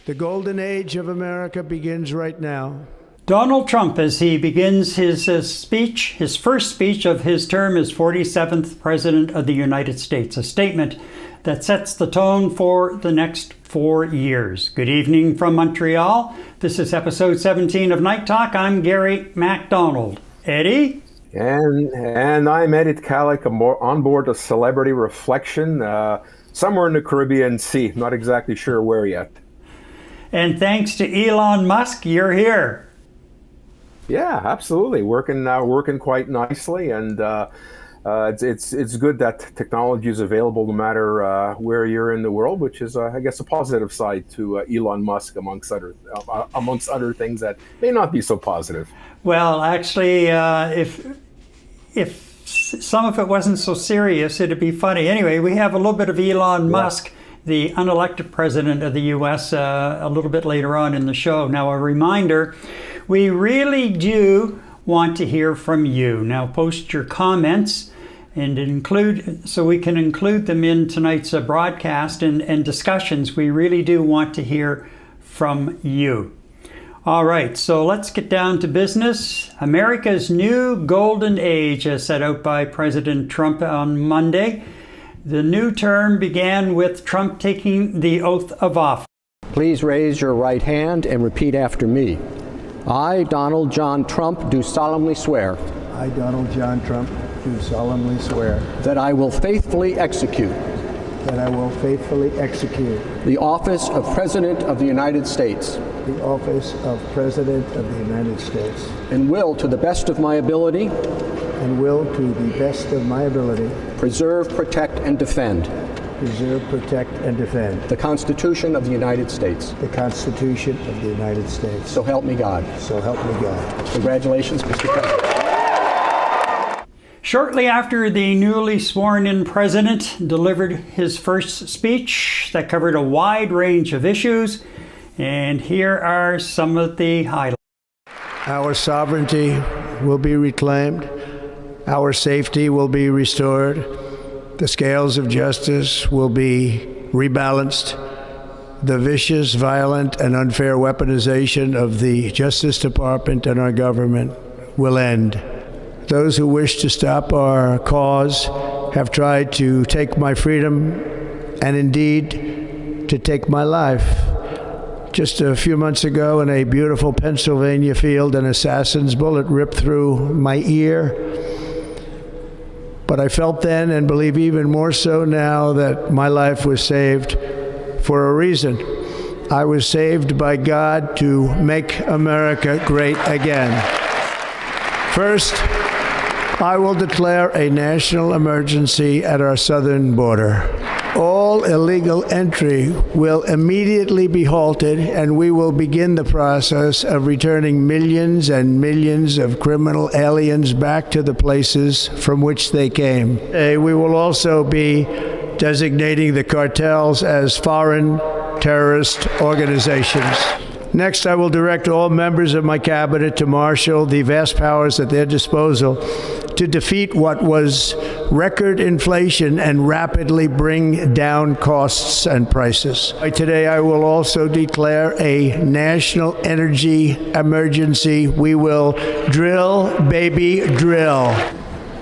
The golden age of America begins right now. Donald Trump, as he begins his first speech of his term as 47th President of the United States, a statement that sets the tone for the next 4 years. Good evening from Montreal. This is episode 17 of Night Talk. I'm Gary MacDonald. Eddie? And I'm Eddie Kalik, on board a Celebrity Reflection, somewhere in the Caribbean Sea. Not exactly sure where yet. And thanks to Elon Musk, you're here. Yeah, absolutely. Working quite nicely, and it's good that technology is available no matter where you're in the world, which is, I guess, a positive side to Elon Musk, amongst other things that may not be so positive. Well, actually, if some of it wasn't so serious, it'd be funny. Anyway, we have a little bit of Elon Musk, the unelected president of the U.S., a little bit later on in the show. Now, a reminder, we really do want to hear from you. Now, post your comments and so we can include them in tonight's broadcast and discussions. We really do want to hear from you. All right, so let's get down to business. America's new golden age, as set out by President Trump on Monday. The new term began with Trump taking the oath of office. Please raise your right hand and repeat after me. I, Donald John Trump, do solemnly swear. I, Donald John Trump, do solemnly swear. That I will faithfully execute. That I will faithfully execute. The office of President of the United States. The office of President of the United States. And will, to the best of my ability. And will, to the best of my ability. Preserve, protect, and defend. Preserve, protect, and defend. The Constitution of the United States. The Constitution of the United States. So help me God. So help me God. Congratulations, Mr. President. Shortly after the newly sworn-in president delivered his first speech that covered a wide range of issues, and here are some of the highlights. Our sovereignty will be reclaimed. Our safety will be restored. The scales of justice will be rebalanced. The vicious, violent, and unfair weaponization of the Justice Department and our government will end. Those who wish to stop our cause have tried to take my freedom and indeed to take my life. Just a few months ago in a beautiful Pennsylvania field, an assassin's bullet ripped through my ear. But I felt then, and believe even more so now, that my life was saved for a reason. I was saved by God to make America great again. First, I will declare a national emergency at our southern border. All illegal entry will immediately be halted, and we will begin the process of returning millions and millions of criminal aliens back to the places from which they came. We will also be designating the cartels as foreign terrorist organizations. Next, I will direct all members of my cabinet to marshal the vast powers at their disposal to defeat what was record inflation and rapidly bring down costs and prices. Today, I will also declare a national energy emergency. We will drill, baby, drill.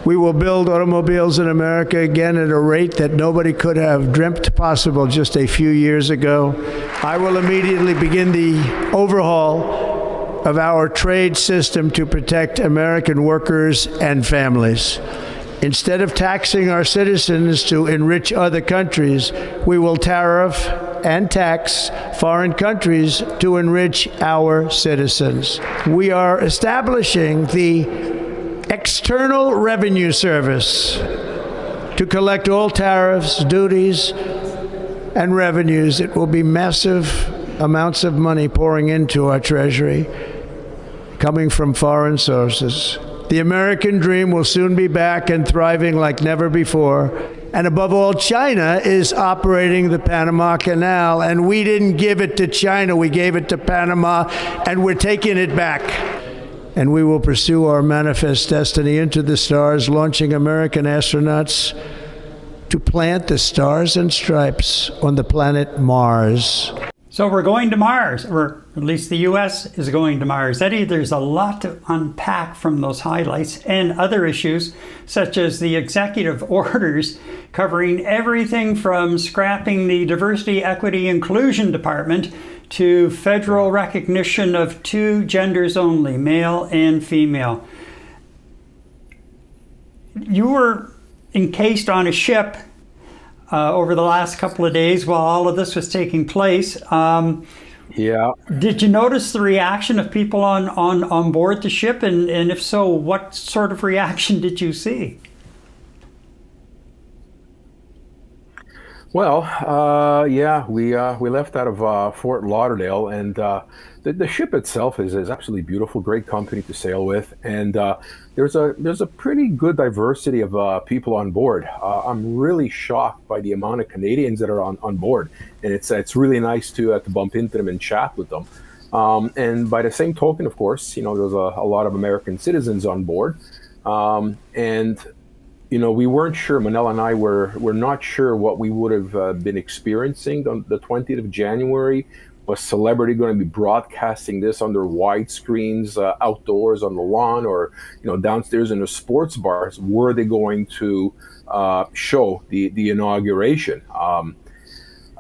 We will build automobiles in America again at a rate that nobody could have dreamt possible just a few years ago. I will immediately begin the overhaul of our trade system to protect American workers and families. Instead of taxing our citizens to enrich other countries, we will tariff and tax foreign countries to enrich our citizens. We are establishing the External Revenue Service to collect all tariffs, duties, and revenues. It will be massive amounts of money pouring into our treasury, coming from foreign sources. The American dream will soon be back and thriving like never before. And above all, China is operating the Panama Canal, and we didn't give it to China, we gave it to Panama, and we're taking it back. And we will pursue our manifest destiny into the stars, launching American astronauts to plant the stars and stripes on the planet Mars. So we're going to Mars, or at least the U.S. is going to Mars. Eddie, there's a lot to unpack from those highlights and other issues, such as the executive orders covering everything from scrapping the Diversity, Equity, Inclusion Department to federal recognition of two genders only, male and female. You were encased on a ship over the last couple of days while all of this was taking place. Yeah. Did you notice the reaction of people on board the ship? And if so, what sort of reaction did you see? Well, yeah, we left out of Fort Lauderdale, and the ship itself is absolutely beautiful, great company to sail with, and there's a pretty good diversity of people on board. I'm really shocked by the amount of Canadians that are on board, and it's really nice to bump into them and chat with them. And by the same token, of course, there's a lot of American citizens on board, and we weren't sure. Manel and I were not sure what we would have been experiencing on the 20th of January. Was celebrity going to be broadcasting this on their wide screens outdoors on the lawn, or downstairs in the sports bars? Were they going to show the inauguration?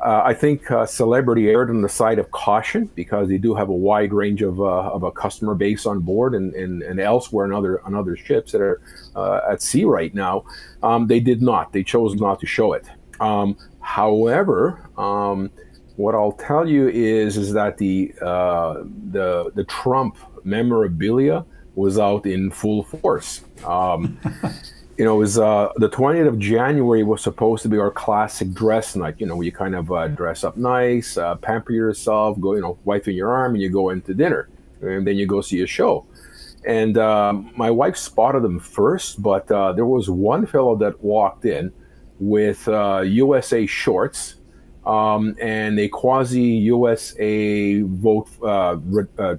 I think celebrity erred on the side of caution because they do have a wide range of a customer base on board and elsewhere on other ships that are at sea right now. They did not. They chose not to show it. However, what I'll tell you is that the Trump memorabilia was out in full force. It was the 20th of January was supposed to be our classic dress night. Where you kind of dress up nice, pamper yourself, go, wife in your arm, and you go into dinner, and then you go see a show. And my wife spotted them first, but there was one fellow that walked in with USA shorts and a quasi-USA vote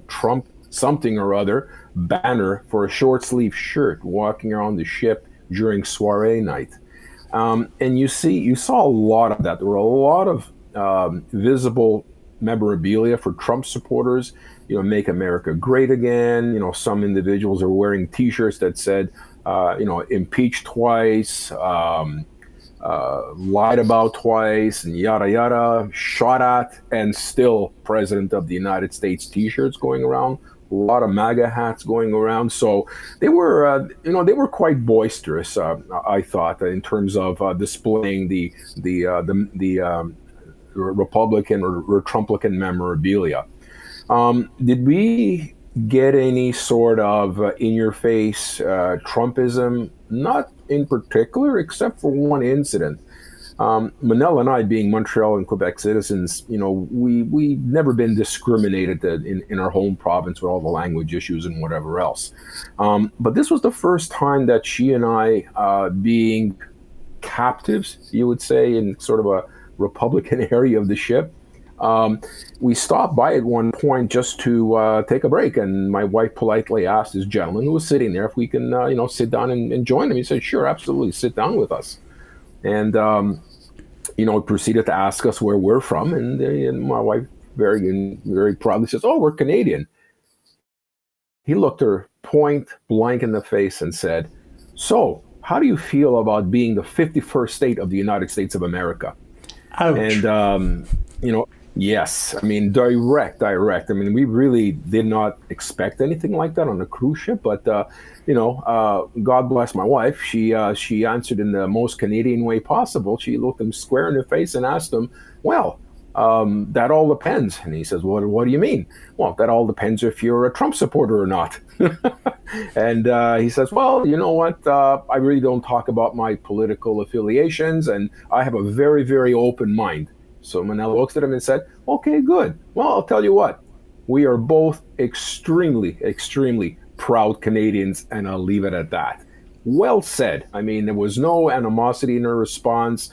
Trump something or other banner for a short-sleeve shirt walking around the ship during soiree night. And you saw a lot of that. There were a lot of visible memorabilia for Trump supporters, make America great again. Some individuals are wearing T-shirts that said, impeach twice, lied about twice, and yada yada, shot at, and still President of the United States T-shirts going around. A lot of MAGA hats going around. So they were, they were quite boisterous. I thought, in terms of displaying the Republican or Trumplican memorabilia. Did we get any sort of in-your-face Trumpism? Not in particular, except for one incident. Manel and I, being Montreal and Quebec citizens, we've never been discriminated in our home province with all the language issues and whatever else. But this was the first time that she and I, being captives, you would say, in sort of a Republican area of the ship, we stopped by at one point just to take a break, and my wife politely asked this gentleman who was sitting there if we can, sit down and join him. He said, "Sure, absolutely, sit down with us." And proceeded to ask us where we're from, and my wife very proudly says, "Oh, we're Canadian." He looked her point blank in the face and said, "So, how do you feel about being the 51st state of the United States of America?" Ouch. And yes, I mean, direct. I mean, we really did not expect anything like that on a cruise ship, but God bless my wife. She answered in the most Canadian way possible. She looked him square in the face and asked him, "Well, that all depends." And he says, "Well, what do you mean?" "Well, that all depends if you're a Trump supporter or not." And he says, "Well, you know what? I really don't talk about my political affiliations, and I have a very, very open mind." So Manel looked at him and said, "Okay, good. Well, I'll tell you what. We are both extremely, extremely proud Canadians, and I'll leave it at that." well said. I mean, there was no animosity in her response.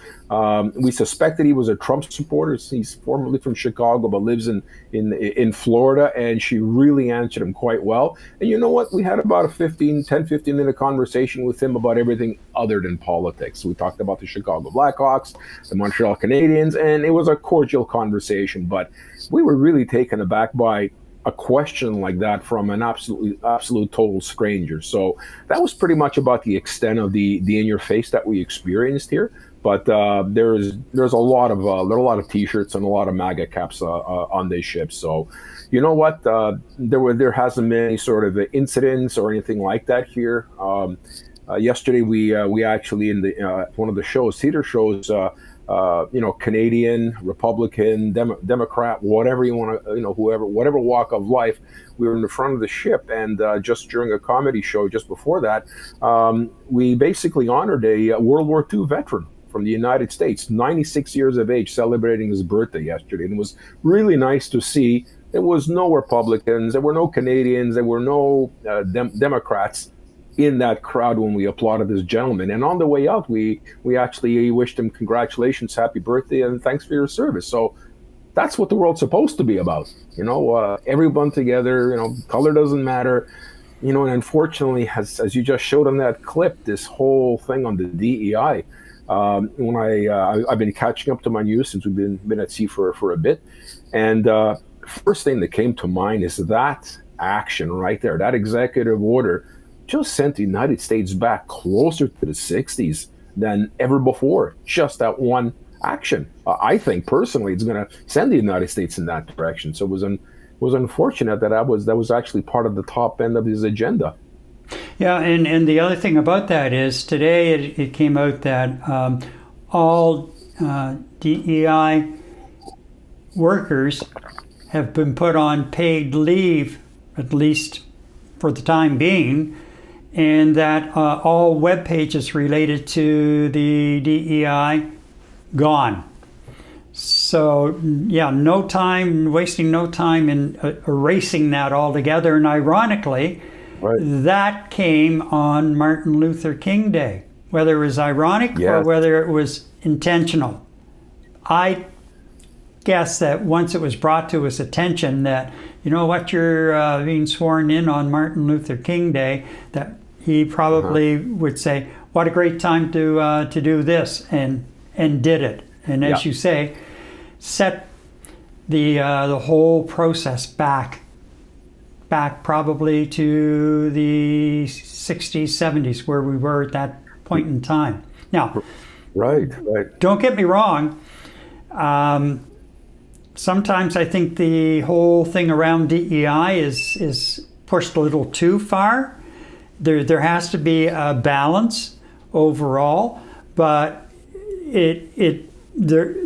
We suspected he was a Trump supporter. He's formerly from Chicago, but lives in Florida, and she really answered him quite well. And you know what? We had about a 15-minute conversation with him about everything other than politics. We talked about the Chicago Blackhawks, the Montreal Canadiens, and it was a cordial conversation. But we were really taken aback by a question like that from an absolute total stranger. So that was pretty much about the extent of the in your face that we experienced here. But there's a lot of T-shirts and a lot of MAGA caps on this ship. So you know what? There hasn't been any sort of incidents or anything like that here. Yesterday we actually in the one of the shows, theater shows. Canadian, Republican, Democrat, whatever you want to, whatever walk of life, we were in the front of the ship. And just during a comedy show just before that, we basically honored a World War II veteran from the United States, 96 years of age, celebrating his birthday yesterday. And it was really nice to see. There was no Republicans, there were no Canadians, there were no Democrats in that crowd when we applauded this gentleman. And on the way out, we actually wished him congratulations, happy birthday, and thanks for your service. So that's what the world's supposed to be about. Everyone together, color doesn't matter. And unfortunately, as you just showed on that clip, this whole thing on the DEI, when I've been catching up to my news since we've been at sea for a bit. And first thing that came to mind is that action right there, that executive order just sent the United States back closer to the 60s than ever before. Just that one action. I think personally it's going to send the United States in that direction. So it was unfortunate that was actually part of the top end of his agenda. Yeah, and the other thing about that is today it came out that all DEI workers have been put on paid leave, at least for the time being, and that all web pages related to the DEI gone. So yeah, wasting no time in erasing that altogether. And ironically, right, that came on Martin Luther King Day. Whether it was ironic or whether it was intentional, I guess that once it was brought to his attention that, you're being sworn in on Martin Luther King Day, that he probably would say, what a great time to do this, and did it. And as you say, set the whole process back probably to the 60s, 70s, where we were at that point in time. Now, right. Don't get me wrong. Sometimes I think the whole thing around DEI is pushed a little too far. There has to be a balance overall, but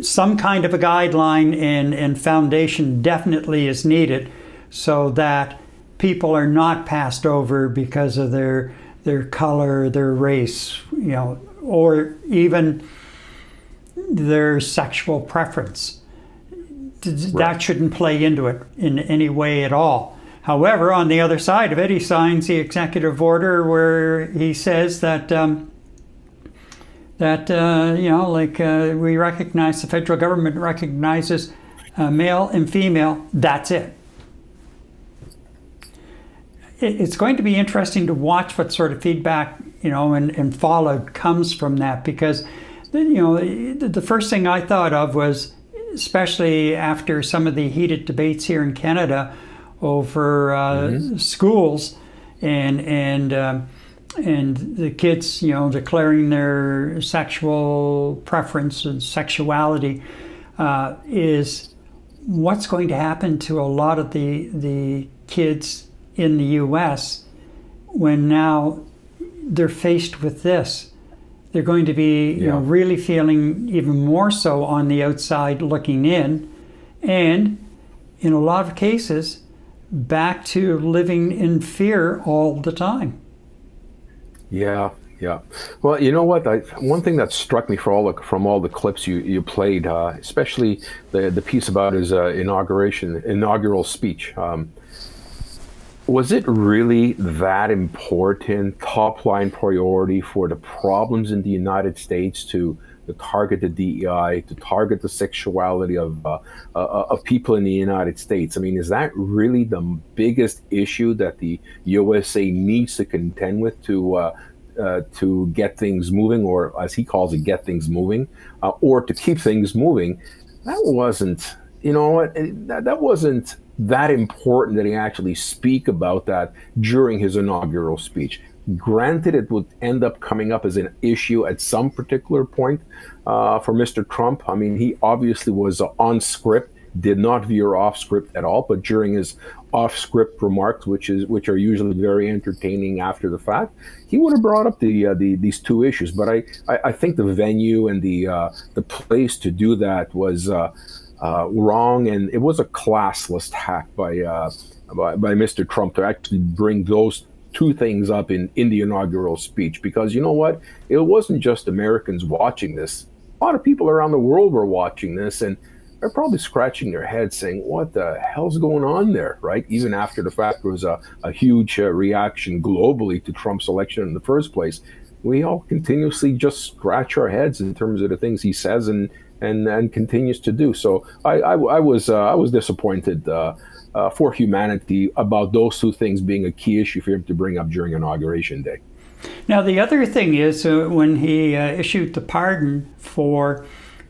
some kind of a guideline and foundation definitely is needed, so that people are not passed over because of their color, their race, or even their sexual preference. That shouldn't play into it in any way at all. However, on the other side of it, he signs the executive order where he says that we recognize, the federal government recognizes male and female. That's it. It's going to be interesting to watch what sort of feedback, and fallout comes from that, because, the first thing I thought of was, especially after some of the heated debates here in Canada over schools and the kids, declaring their sexual preference and sexuality, is what's going to happen to a lot of the kids in the U.S. when now they're faced with this. They're going to be really feeling even more so on the outside looking in, and in a lot of cases back to living in fear all the time. Yeah. Well, you know what? One thing that struck me from all the clips you played, especially the piece about his inaugural speech. Was it really that important, top line priority for the problems in the United States to target the DEI, to target the sexuality of people in the United States? I mean, is that really the biggest issue that the USA needs to contend with to get things moving, or as he calls it, get things moving, or to keep things moving? That wasn't, you know what, that wasn't that important that he actually speak about that during his inaugural speech. Granted, it would end up coming up as an issue at some particular point for Mr. Trump. I mean, he obviously was on script, did not veer off script at all, but during his off script remarks, which are usually very entertaining after the fact, he would have brought up these two issues. But I think the venue and the place to do that was wrong, and it was a classless hack by Mr. Trump to actually bring those two things up in the inaugural speech. Because you know what, it wasn't just Americans watching this. A lot of people around the world were watching this, and they're probably scratching their heads saying, what the hell's going on there, right? Even after the fact, there was a huge reaction globally to Trump's election in the first place. We all continuously just scratch our heads in terms of the things he says and continues to do. So I was disappointed for humanity about those two things being a key issue for him to bring up during Inauguration Day. Now, the other thing is when he issued the pardon for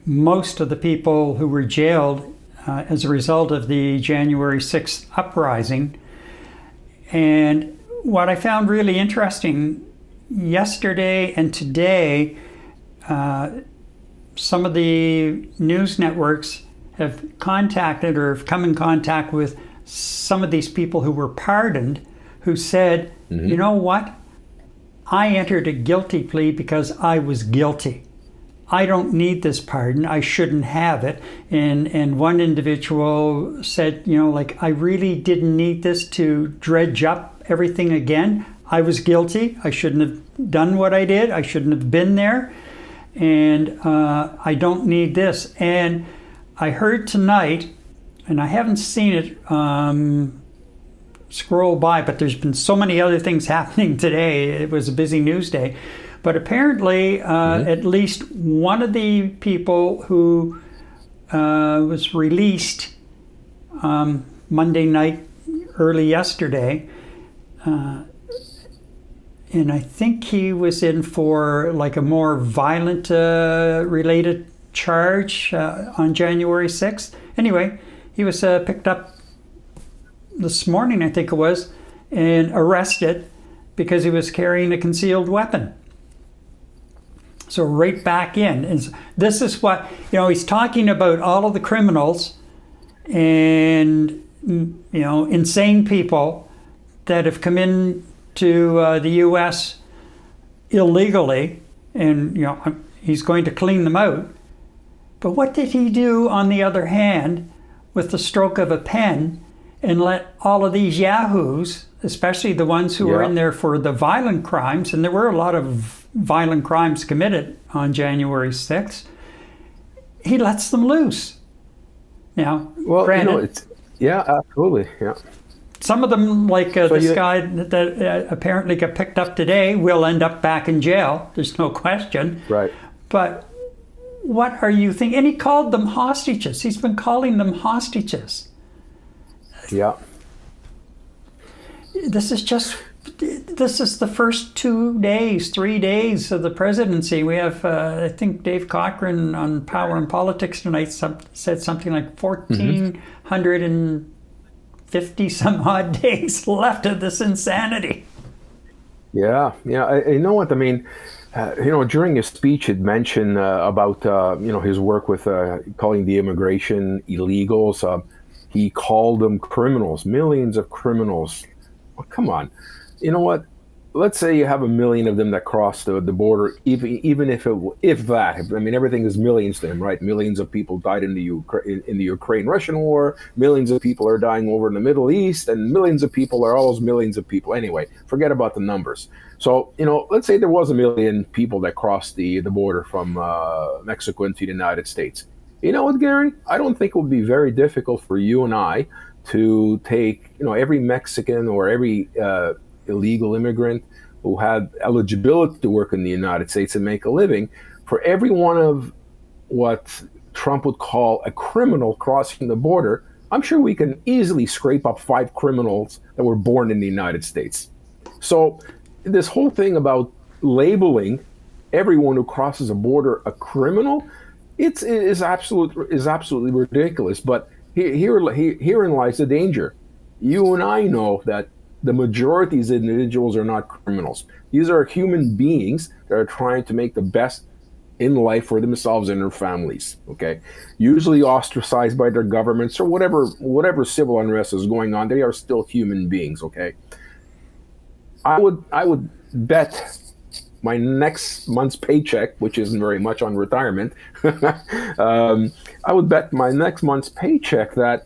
most of the people who were jailed as a result of the January 6th uprising. And what I found really interesting yesterday and today, some of the news networks have contacted or have come in contact with some of these people who were pardoned, who said, you know what? I entered a guilty plea because I was guilty. I don't need this pardon. I shouldn't have it. And one individual said, you know, like, I really didn't need this to dredge up everything again. I was guilty. I shouldn't have done what I did. I shouldn't have been there. And I don't need this. And I heard tonight, and I haven't seen it scroll by, but there's been so many other things happening today. It was a busy news day. But apparently, at least one of the people who was released Monday night, early yesterday, and I think he was in for like a more violent related charge on January 6th. Anyway, he was picked up this morning, I think it was, and arrested because he was carrying a concealed weapon. So right back in. And this is what, you know, he's talking about all of the criminals and, you know, insane people that have come into the U.S. illegally, and, you know, he's going to clean them out. But what did he do, on the other hand, with the stroke of a pen and let all of these yahoos, especially the ones who were in there for the violent crimes, and there were a lot of violent crimes committed on January 6th, he lets them loose. Now, well, granted, absolutely, yeah. Some of them, like this guy that apparently got picked up today, will end up back in jail. There's no question. Right. But what are you thinking? And he called them hostages. He's been calling them hostages. Yeah. This is the first 2 days, 3 days of the presidency. We have, I think Dave Cochran on Power and Politics tonight said something like 1,450 some odd days left of this insanity. Yeah. You know what I mean? During his speech, he'd mentioned about his work with calling the immigration illegals. He called them criminals, millions of criminals. Well, come on. You know what? Let's say you have 1 million of them that cross the border, even if that. I mean, everything is millions to him, right? Millions of people died in the Ukraine-Russian war. Millions of people are dying over in the Middle East, and millions of people are all those millions of people. Anyway, forget about the numbers. So, let's say there was 1 million people that crossed the border from Mexico into the United States. You know what, Gary? I don't think it would be very difficult for you and I to take, every Mexican or every illegal immigrant who had eligibility to work in the United States and make a living, for every one of what Trump would call a criminal crossing the border, I'm sure we can easily scrape up 5 criminals that were born in the United States. So this whole thing about labeling everyone who crosses a border a criminal, it is absolutely ridiculous. But herein lies the danger. You and I know that the majority of these individuals are not criminals. These are human beings that are trying to make the best in life for themselves and their families. Okay, usually ostracized by their governments or whatever civil unrest is going on. They are still human beings. Okay, I would bet my next month's paycheck, which isn't very much on retirement, I would bet my next month's paycheck that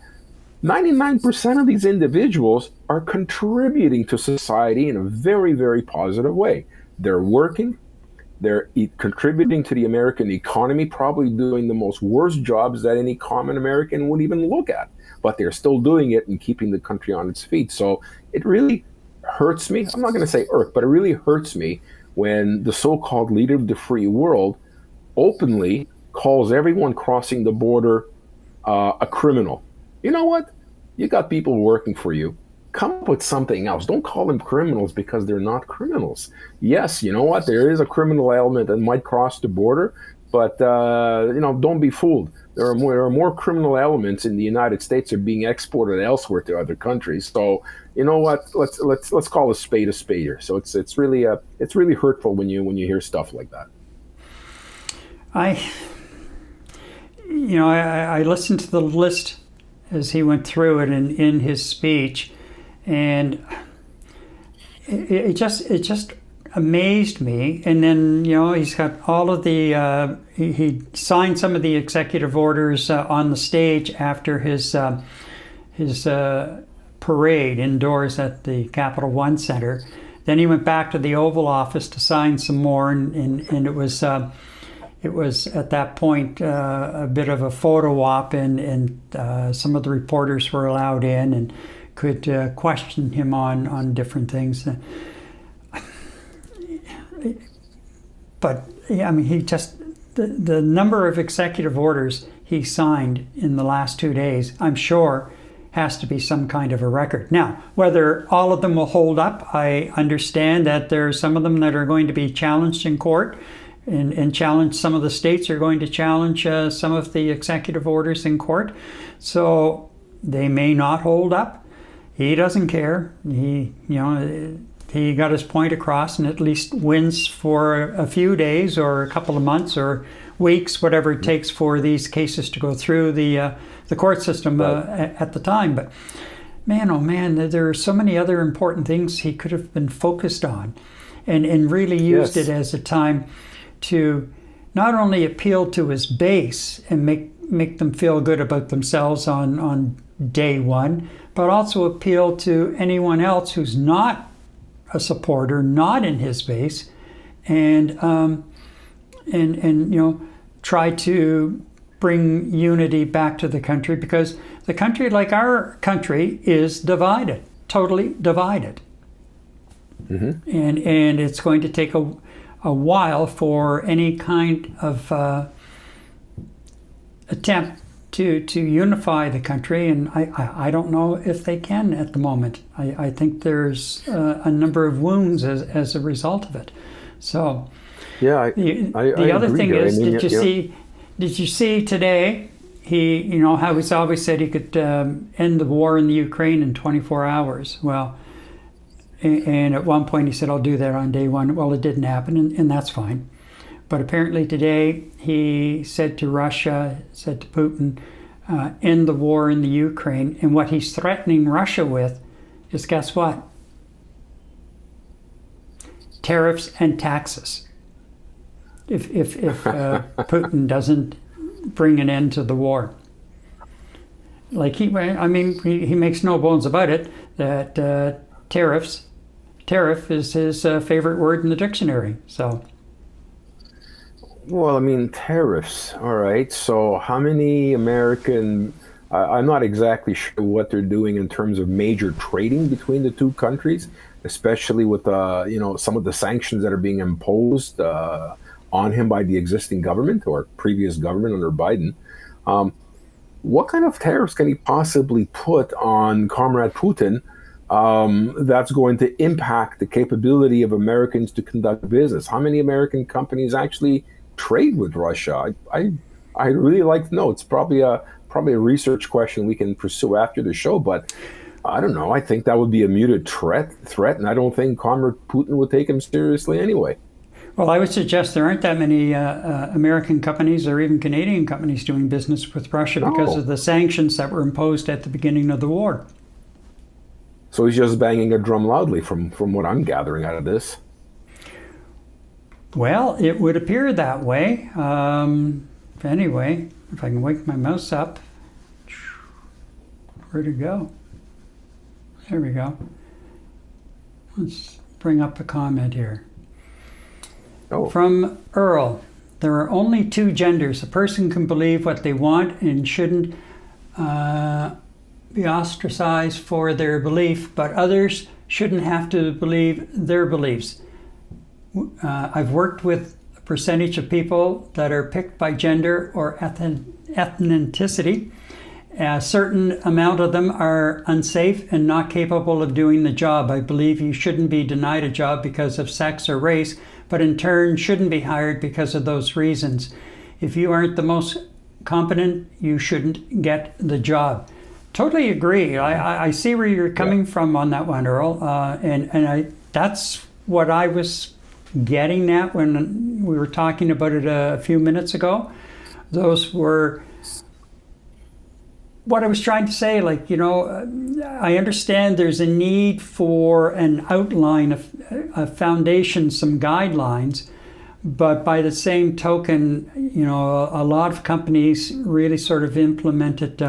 99% of these individuals are contributing to society in a very, very positive way. They're working, they're contributing to the American economy, probably doing the most worst jobs that any common American would even look at, but they're still doing it and keeping the country on its feet. So it really hurts me. I'm not going to say irk, but it really hurts me when the so-called leader of the free world openly calls everyone crossing the border a criminal. You know what? You got people working for you. Come up with something else. Don't call them criminals because they're not criminals. Yes, you know what? There is a criminal element that might cross the border, but don't be fooled. There are more criminal elements in the United States that are being exported elsewhere to other countries. So you know what? Let's call a spade here. So it's really hurtful when you hear stuff like that. I listened to the list as he went through it in his speech, and it just amazed me. And then he's got all of the he signed some of the executive orders on the stage after his parade indoors at the Capital One Center. Then he went back to the Oval Office to sign some more, and it was at that point a bit of a photo op, and some of the reporters were allowed in and could question him on different things. But he just the number of executive orders he signed in the last 2 days, I'm sure, has to be some kind of a record. Now, whether all of them will hold up, I understand that there are some of them that are going to be challenged in court, and challenge. Some of the states are going to challenge some of the executive orders in court, so they may not hold up. He doesn't care. He got his point across, and at least wins for a few days or a couple of months or weeks, whatever it takes for these cases to go through the court system at the time. But man, oh man, there are so many other important things he could have been focused on, and really used it as a time to not only appeal to his base and make them feel good about themselves on day one, but also appeal to anyone else who's not a supporter, not in his base, and try to bring unity back to the country, because the country, like our country, is divided, totally divided. Mm-hmm. And it's going to take a while for any kind of attempt to unify the country, and I don't know if they can at the moment. I think there's a number of wounds as a result of it. So yeah, the other thing is, did you see today? He, how he's always said he could end the war in the Ukraine in 24 hours. Well, and at one point he said, I'll do that on day one. Well, it didn't happen, and that's fine. But apparently today he said to Putin, end the war in the Ukraine. And what he's threatening Russia with is, guess what? Tariffs and taxes. If Putin doesn't bring an end to the war. Like he makes no bones about it that tariff is his favorite word in the dictionary. So. Well, tariffs. All right. So how many American I'm not exactly sure what they're doing in terms of major trading between the two countries, especially with some of the sanctions that are being imposed on him by the existing government or previous government under Biden. What kind of tariffs can he possibly put on Comrade Putin that's going to impact the capability of Americans to conduct business? How many American companies actually trade with Russia? I really like to know. It's probably a research question we can pursue after the show, but I don't know. I think that would be a muted threat, and I don't think Comrade Putin would take him seriously anyway. Well, I would suggest there aren't that many American companies or even Canadian companies doing business with Russia because of the sanctions that were imposed at the beginning of the war. So he's just banging a drum loudly from what I'm gathering out of this. Well, it would appear that way. Anyway, if I can wake my mouse up. Where'd it go? There we go. Let's bring up a comment here. Oh. From Earl, there are only two genders. A person can believe what they want and shouldn't be ostracized for their belief, but others shouldn't have to believe their beliefs. I've worked with a percentage of people that are picked by gender or ethnicity. A certain amount of them are unsafe and not capable of doing the job. I believe you shouldn't be denied a job because of sex or race, but in turn shouldn't be hired because of those reasons. If you aren't the most competent, you shouldn't get the job. Totally agree. I see where you're coming from on that one, Earl. And that's what I was getting at when we were talking about it a few minutes ago. Those were what I was trying to say. I understand there's a need for an outline, a foundation, some guidelines, but by the same token, a lot of companies really sort of implemented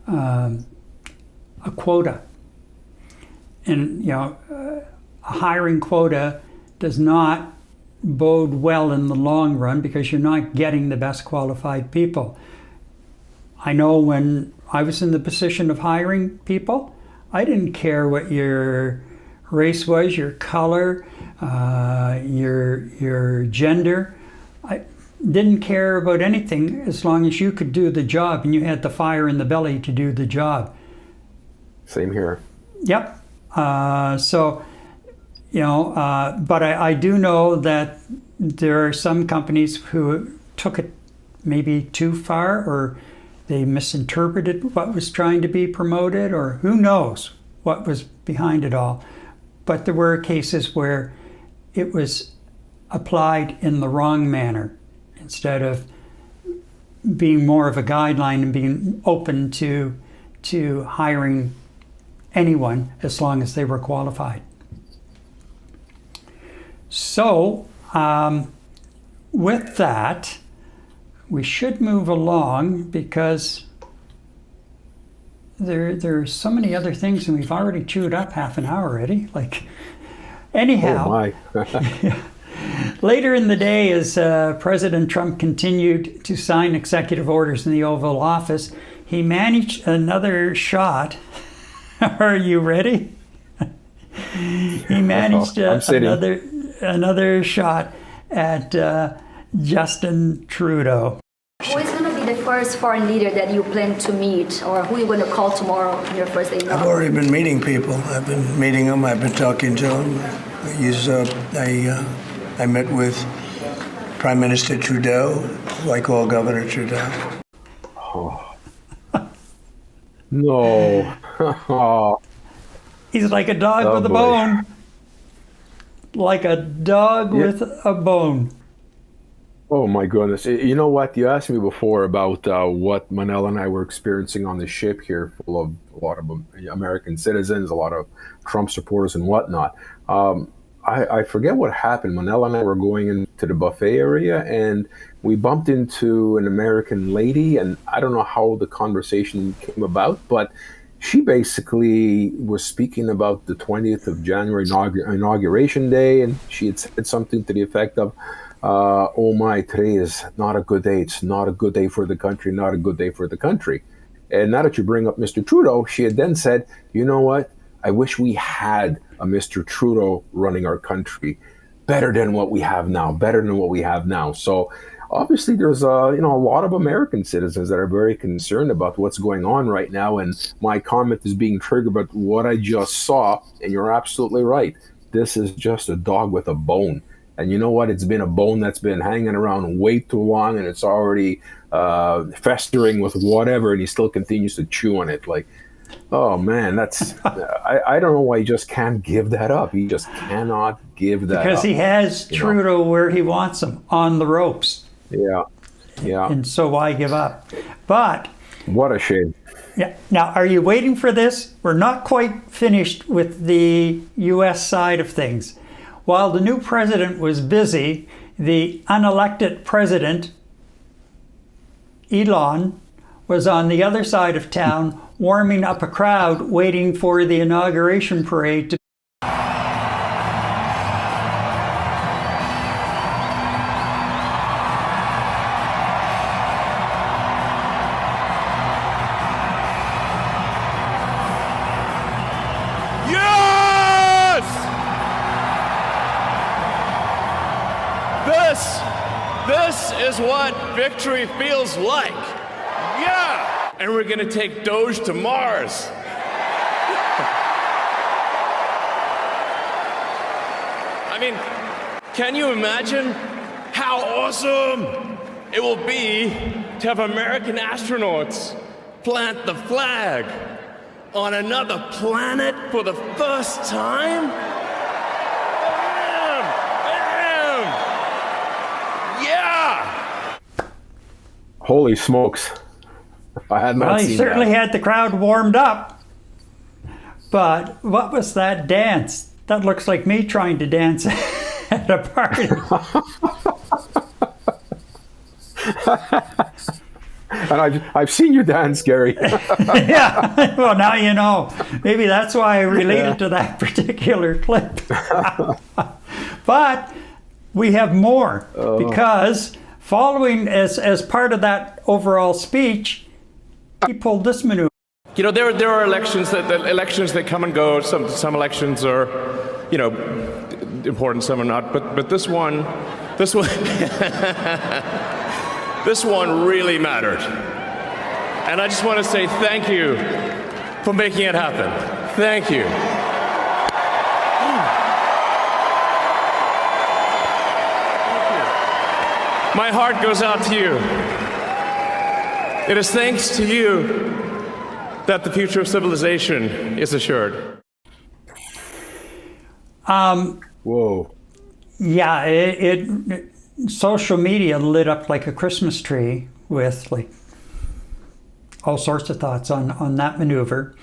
a quota. And, a hiring quota does not bode well in the long run because you're not getting the best qualified people. I know when I was in the position of hiring people, I didn't care what your race was, your color, your gender. I didn't care about anything as long as you could do the job and you had the fire in the belly to do the job. Same here. Yep. But I do know that there are some companies who took it maybe too far, or they misinterpreted what was trying to be promoted, or who knows what was behind it all. But there were cases where it was applied in the wrong manner instead of being more of a guideline and being open to hiring anyone as long as they were qualified. So with that, we should move along because there are so many other things, and we've already chewed up half an hour already. Anyhow. Oh my. Later in the day, as President Trump continued to sign executive orders in the Oval Office, he managed another shot. Are you ready? He managed another shot at Justin Trudeau. Who is going to be the first foreign leader that you plan to meet, or who are you going to call tomorrow on your first day? I've already been meeting people. I've been meeting them. I've been talking to them. I met with Prime Minister Trudeau, who I call Governor Trudeau. Oh. No. Oh. He's like a dog with a bone. Like a dog with a bone. Oh my goodness. You know what? You asked me before about what Manel and I were experiencing on the ship here, full of a lot of American citizens, a lot of Trump supporters and whatnot. I forget what happened. Manel and I were going into the buffet area and we bumped into an American lady, and I don't know how the conversation came about, but she basically was speaking about the 20th of January inauguration day, and she had said something to the effect of, oh my, today is not a good day. It's not a good day for the country, not a good day for the country. And now that you bring up Mr. Trudeau, she had then said, you know what? I wish we had a Mr. Trudeau running our country better than what we have now, better than what we have now. So obviously there's a lot of American citizens that are very concerned about what's going on right now. And my comment is being triggered by what I just saw. And you're absolutely right. This is just a dog with a bone. And you know what? It's been a bone that's been hanging around way too long, and it's already festering with whatever, and he still continues to chew on it. Like, oh man, that's I don't know why he just can't give that up. He just cannot give that because up. he has Trudeau where he wants him, on the ropes. Yeah. And so why give up? But what a shame. yeah. Now, are you waiting for this? We're not quite finished with the U.S. side of things. While the new president was busy, the unelected president, Elon, was on the other side of town warming up a crowd waiting for the inauguration parade to This is what victory feels like. Yeah! And we're gonna take Doge to Mars. I mean, can you imagine how awesome it will be to have American astronauts plant the flag on another planet for the first time? Holy smokes. I had not seen he certainly that. had the crowd warmed up. But what was that dance? That looks like me trying to dance at a party. And I've seen you dance, Gary. Yeah, well, now you know. Maybe that's why I related to that particular clip. But we have more, because following as part of that overall speech, he pulled this maneuver. You know, there are elections that come and go. Some elections are, important. Some are not. But this one, this one really mattered. And I just want to say thank you for making it happen. Thank you. My heart goes out to you. It is thanks to you that the future of civilization is assured. Whoa. Yeah, it social media lit up like a Christmas tree with like all sorts of thoughts on that maneuver.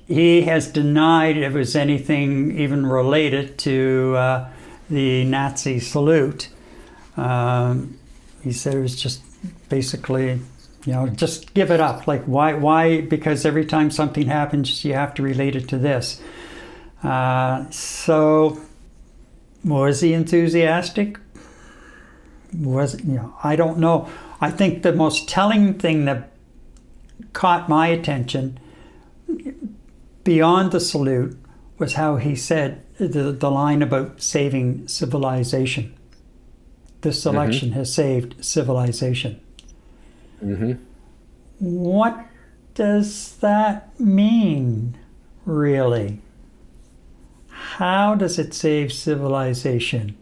He has denied it was anything even related to the Nazi salute. He said it was just basically, just give it up. Like, why? Because every time something happens, you have to relate it to this. So, was he enthusiastic? I don't know. I think the most telling thing that caught my attention beyond the salute was how he said the line about saving civilization. This election has saved civilization. Mm-hmm. What does that mean, really? How does it save civilization?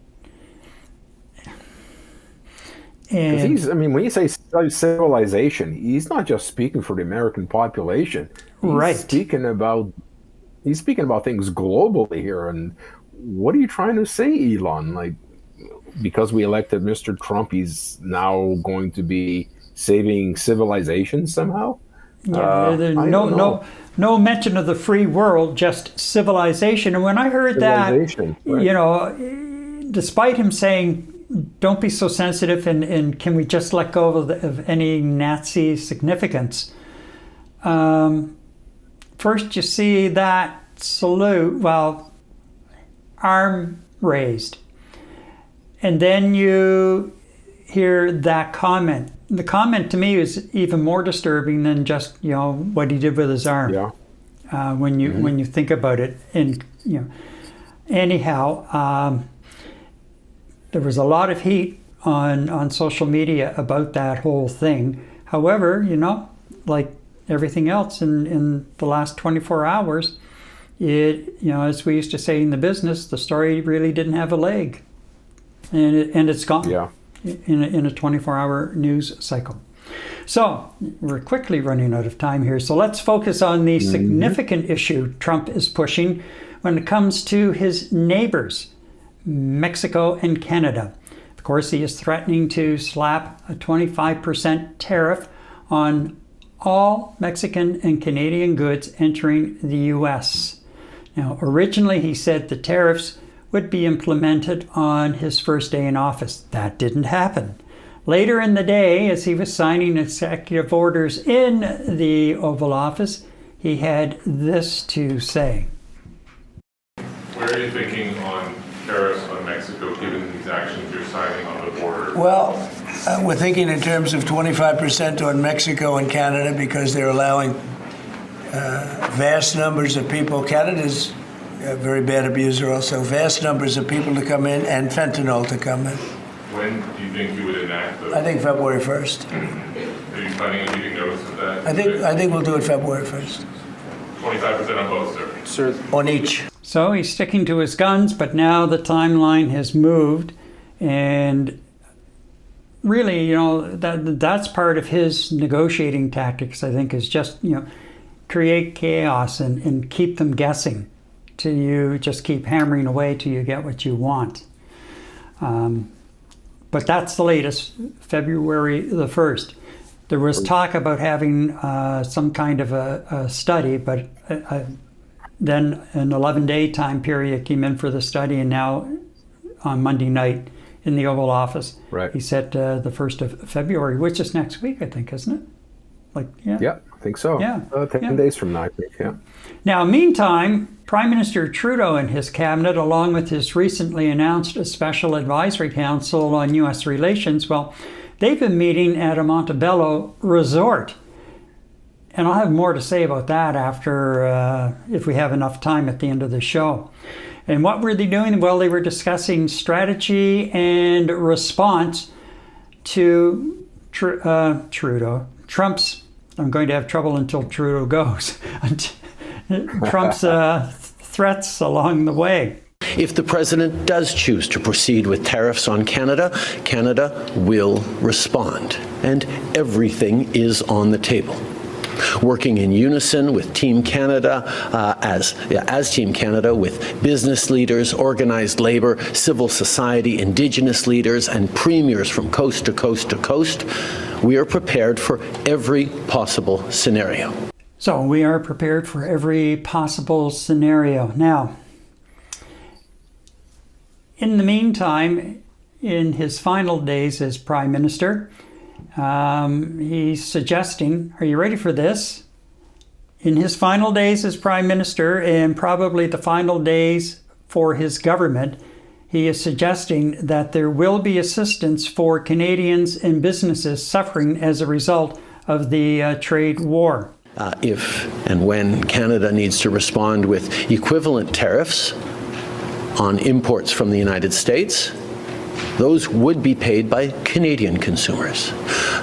And when you say civilization, he's not just speaking for the American population. He's speaking about things globally here. And what are you trying to say, Elon? Like, because we elected Mr. Trump, he's now going to be saving civilization somehow? There's no mention of the free world, just civilization. And when I heard that, despite him saying, don't be so sensitive and can we just let go of any Nazi significance? First you see that salute, arm raised. And then you hear that comment. The comment to me is even more disturbing than just, you know, what he did with his arm. Yeah. When you think about it. And, you know, anyhow, there was a lot of heat on social media about that whole thing. However, you know, like everything else in the last 24 hours, it, you know, as we used to say in the business, the story really didn't have a leg. And it's gone. Yeah. In a 24-hour news cycle. So we're quickly running out of time here. So let's focus on the significant issue Trump is pushing when it comes to his neighbors, Mexico and Canada. Of course, he is threatening to slap a 25% tariff on all Mexican and Canadian goods entering the U.S. Now, originally he said the tariffs would be implemented on his first day in office. That didn't happen. Later in the day, as he was signing executive orders in the Oval Office, he had this to say. Where are you thinking on tariffs on Mexico, given these actions you're signing on the border? Well, we're thinking in terms of 25% on Mexico and Canada because they're allowing vast numbers of people. Canada's a very bad abuser also. Vast numbers of people to come in and fentanyl to come in. When do you think you would enact those? I think February 1st. Are you planning on giving notice of that? I think we'll do it February 1st. 25% on both, sir. On each. So he's sticking to his guns, but now the timeline has moved, and really, you know, that's part of his negotiating tactics, I think, is just, you know, create chaos and keep them guessing till you just keep hammering away till you get what you want. But that's the latest, February the 1st. There was talk about having some kind of a study, but then an 11-day time period came in for the study, and now on Monday night in the Oval Office, Right. he said the 1st of February, which is next week, I think, isn't it? Like, yeah. Yeah, I think so. Yeah. 10 days from now, I think, yeah. Now, meantime, Prime Minister Trudeau and his cabinet, along with his recently announced Special Advisory Council on U.S. Relations, well, they've been meeting at a Montebello resort. And I'll have more to say about that after, if we have enough time at the end of the show. And what were they doing? Well, they were discussing strategy and response to Trudeau. Trump's, I'm going to have trouble until Trudeau goes, Trump's threats along the way. If the president does choose to proceed with tariffs on Canada, Canada will respond. And everything is on the table. Working in unison with Team Canada, as Team Canada, with business leaders, organized labor, civil society, Indigenous leaders, and premiers from coast to coast to coast, we are prepared for every possible scenario. So we are prepared for every possible scenario. Now, in the meantime, in his final days as Prime Minister, he's suggesting, are you ready for this? In his final days as Prime Minister, and probably the final days for his government, he is suggesting that there will be assistance for Canadians and businesses suffering as a result of the trade war. If and when Canada needs to respond with equivalent tariffs on imports from the United States, those would be paid by Canadian consumers.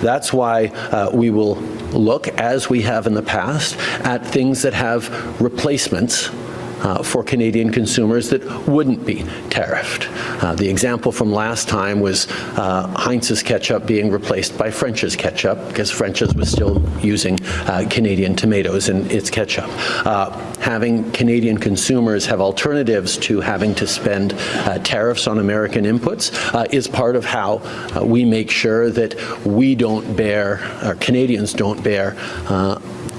That's why we will look, as we have in the past, at things that have replacements for Canadian consumers that wouldn't be tariffed. The example from last time was Heinz's ketchup being replaced by French's ketchup because French's was still using Canadian tomatoes in its ketchup. Having Canadian consumers have alternatives to having to spend tariffs on American inputs is part of how we make sure that we don't bear, or Canadians don't bear,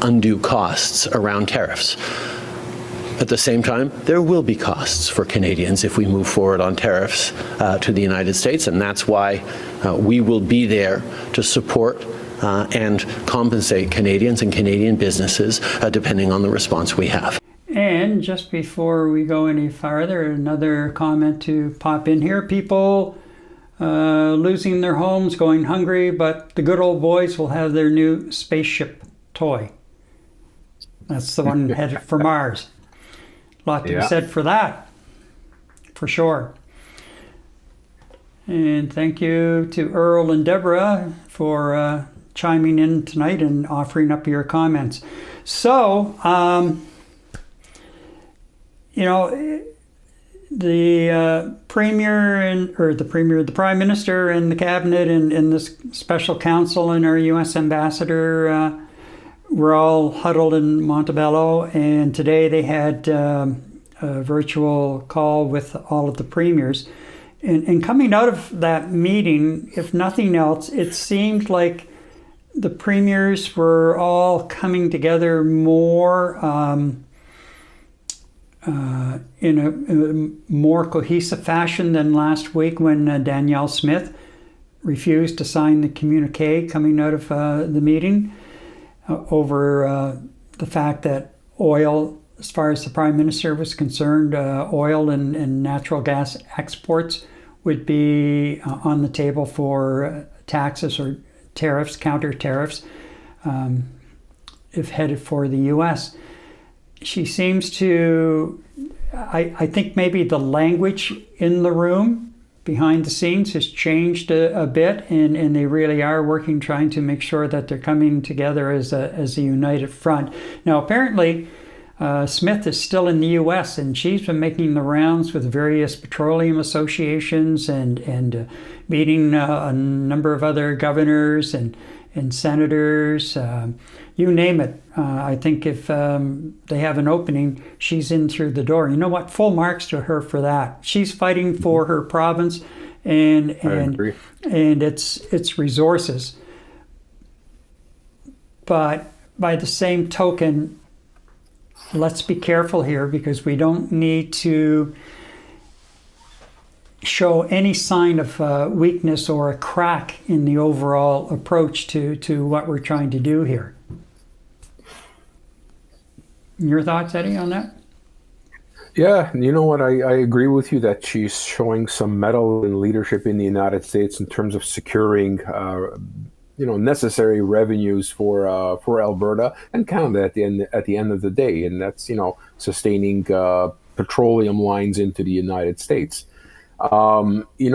undue costs around tariffs. At the same time, there will be costs for Canadians if we move forward on tariffs to the United States, and that's why we will be there to support and compensate Canadians and Canadian businesses depending on the response we have. And just before we go any farther, another comment to pop in here. People losing their homes, going hungry, but the good old boys will have their new spaceship toy. That's the one headed for Mars. A lot to be said for that, for sure. And thank you to Earl and Deborah for chiming in tonight and offering up your comments. So, the Prime Minister and the Cabinet and this special counsel and our U.S. Ambassador were all huddled in Montebello, and today they had a virtual call with all of the premiers. And coming out of that meeting, if nothing else, it seemed like the premiers were all coming together more in a more cohesive fashion than last week when Danielle Smith refused to sign the communique coming out of the meeting over the fact that oil, as far as the Prime Minister was concerned, oil and natural gas exports would be on the table for taxes or tariffs, counter tariffs, if headed for the U.S. She seems to, I think maybe the language in the room behind the scenes has changed a bit, and they really are working, trying to make sure that they're coming together as a united front. Now, apparently, Smith is still in the U.S., and she's been making the rounds with various petroleum associations and meeting a number of other governors and senators, you name it. I think if they have an opening, she's in through the door. You know what? Full marks to her for that. She's fighting for her province and its resources. But by the same token, let's be careful here, because we don't need to show any sign of weakness or a crack in the overall approach to what we're trying to do here. Your thoughts, Eddie, on that? Yeah, you know what? I agree with you that she's showing some mettle and leadership in the United States in terms of securing necessary revenues for Alberta and Canada at the end of the day, and that's sustaining petroleum lines into the United States. And we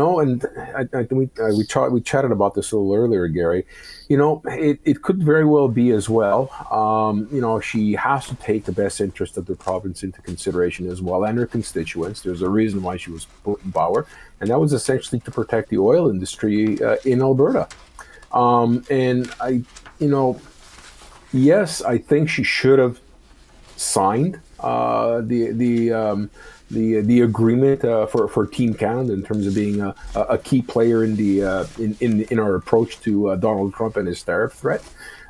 chatted about this a little earlier, Gary. It could very well be as well. She has to take the best interest of the province into consideration as well, and her constituents. There's a reason why she was put in power, and that was essentially to protect the oil industry in Alberta. Yes, I think she should have signed the agreement for Team Canada in terms of being a key player in our approach to Donald Trump and his tariff threat.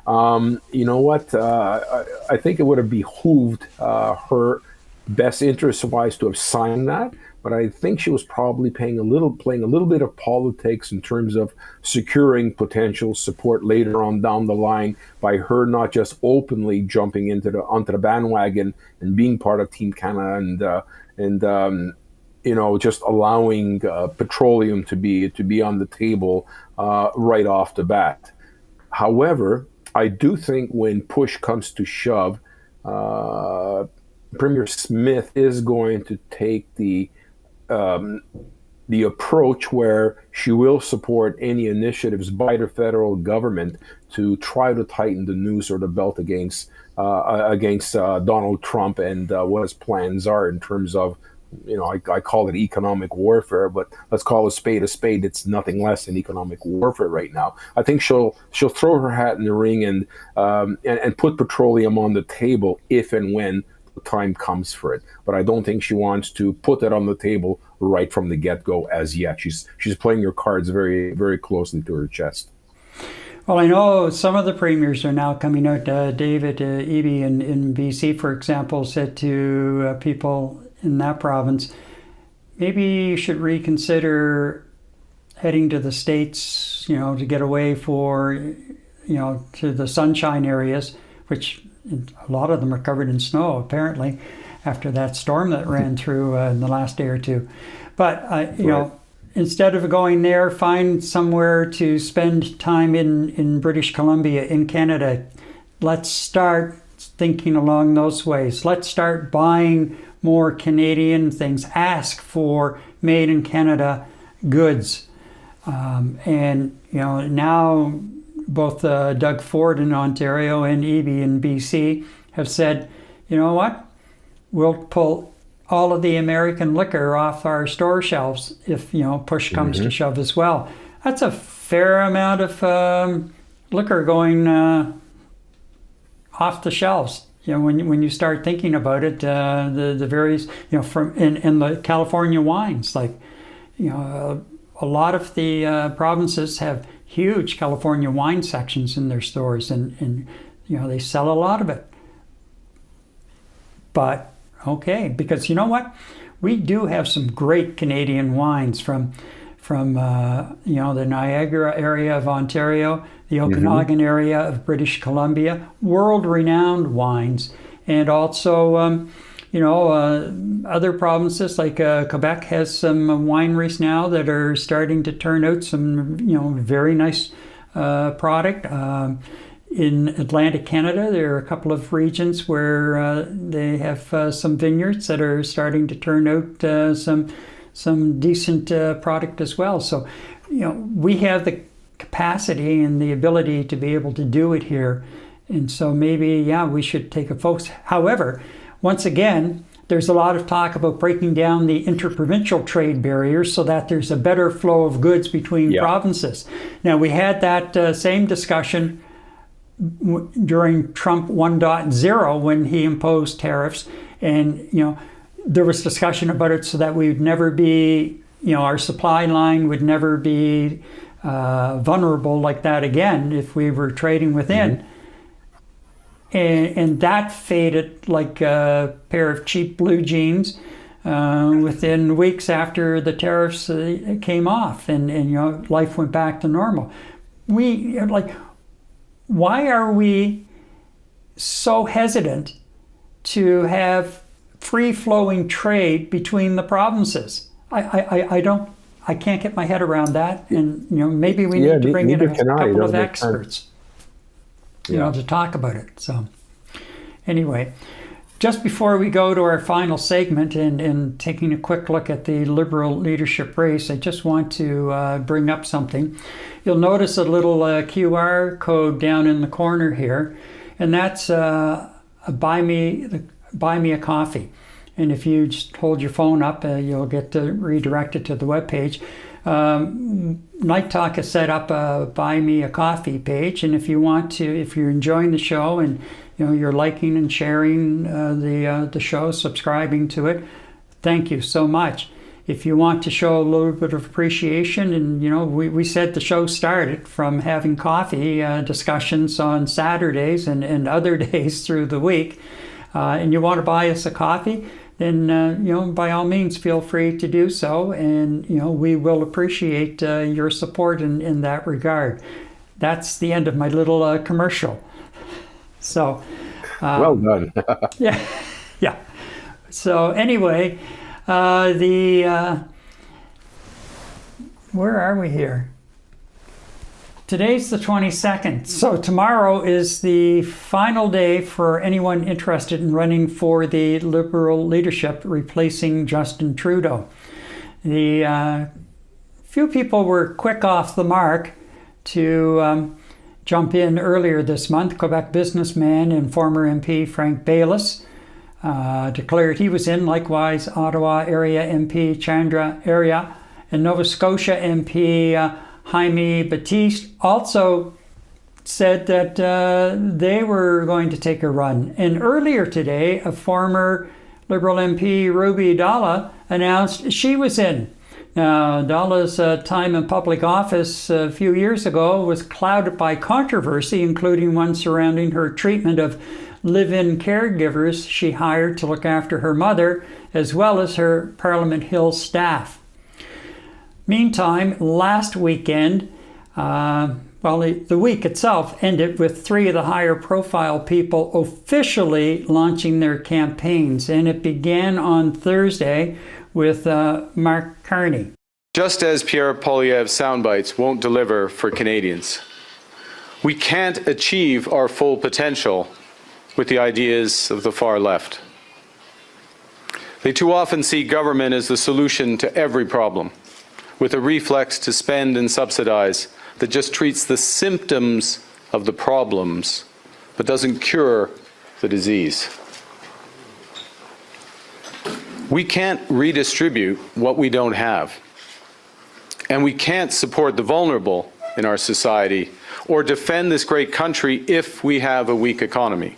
You know what? I think it would have behooved her best interest-wise to have signed that. But I think she was probably playing a little bit of politics in terms of securing potential support later on down the line by her not just openly jumping onto the bandwagon and being part of Team Canada and just allowing petroleum to be on the table right off the bat. However, I do think when push comes to shove, Premier Smith is going to take the approach where she will support any initiatives by the federal government to try to tighten the noose or the belt against Donald Trump and what his plans are in terms of, I call it economic warfare, but let's call a spade a spade. It's nothing less than economic warfare right now. I think she'll throw her hat in the ring and put petroleum on the table if and when the time comes for it. But I don't think she wants to put that on the table right from the get-go as yet. She's playing her cards very, very closely to her chest. Well, I know some of the premiers are now coming out. David Eby in BC, for example, said to people in that province, maybe you should reconsider heading to the States, to get away to the sunshine areas, which a lot of them are covered in snow, apparently, after that storm that ran through in the last day or two. But, instead of going there, find somewhere to spend time in British Columbia, in Canada. Let's start thinking along those ways. Let's start buying more Canadian things. Ask for made in Canada goods. And now both Doug Ford in Ontario and Eby in BC have said, you know what? We'll pull all of the American liquor off our store shelves if push comes to shove as well. That's a fair amount of liquor going off the shelves. When you start thinking about it, the various from in the California wines, like a lot of the provinces have huge California wine sections in their stores, and they sell a lot of it. But okay, because you know what? We do have some great Canadian wines from the Niagara area of Ontario, the Okanagan area of British Columbia, world-renowned wines, and also other provinces like Quebec has some wineries now that are starting to turn out some very nice product. In Atlantic Canada, there are a couple of regions where they have some vineyards that are starting to turn out some decent product as well. So, we have the capacity and the ability to be able to do it here. And so maybe, we should take a focus. However, once again, there's a lot of talk about breaking down the interprovincial trade barriers so that there's a better flow of goods between provinces. Now, we had that same discussion during Trump 1.0 when he imposed tariffs, and there was discussion about it so that we would never be, our supply line would never be vulnerable like that again if we were trading within. And that faded like a pair of cheap blue jeans within weeks after the tariffs came off, and life went back to normal. Why are we so hesitant to have free-flowing trade between the provinces? I can't get my head around that, and maybe we need to bring in a couple of experts, to talk about it. So, anyway, just before we go to our final segment and taking a quick look at the Liberal leadership race, I just want to bring up something. You'll notice a little QR code down in the corner here, and that's buy me a coffee. And if you just hold your phone up, you'll get redirected to the webpage. Night Talk has set up a Buy Me a Coffee page, and if you're enjoying the show and you're liking and sharing the show, subscribing to it, thank you so much. If you want to show a little bit of appreciation, and we said the show started from having coffee discussions on Saturdays and other days through the week, and you want to buy us a coffee, then by all means feel free to do so, and we will appreciate your support in that regard. That's the end of my little commercial. So well done. yeah. So anyway, where are we here? Today's the 22nd. So tomorrow is the final day for anyone interested in running for the Liberal leadership, replacing Justin Trudeau. The few people were quick off the mark to jump in earlier this month. Quebec businessman and former MP Frank Baylis declared he was in. Likewise, Ottawa area MP Chandra Arya and Nova Scotia MP Jaime Batiste also said that they were going to take a run. And earlier today, a former Liberal MP, Ruby Dalla, announced she was in. Now, Dalla's time in public office a few years ago was clouded by controversy, including one surrounding her treatment of live-in caregivers she hired to look after her mother, as well as her Parliament Hill staff. Meantime, last weekend, the week itself ended with three of the higher profile people officially launching their campaigns, and it began on Thursday with Mark Carney. Just as Pierre Poilievre's soundbites won't deliver for Canadians. We can't achieve our full potential with the ideas of the far left. They too often see government as the solution to every problem, with a reflex to spend and subsidize that just treats the symptoms of the problems, but doesn't cure the disease. We can't redistribute what we don't have. And we can't support the vulnerable in our society or defend this great country if we have a weak economy.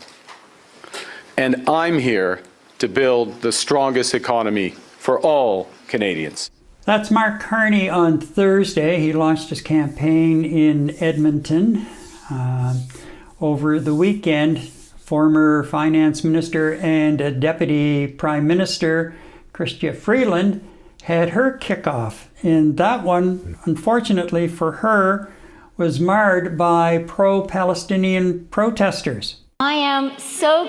And I'm here to build the strongest economy for all Canadians. That's Mark Carney on Thursday. He launched his campaign in Edmonton. Over the weekend, former Finance Minister and Deputy Prime Minister Chrystia Freeland had her kickoff. And that one, unfortunately for her, was marred by pro-Palestinian protesters. I am so...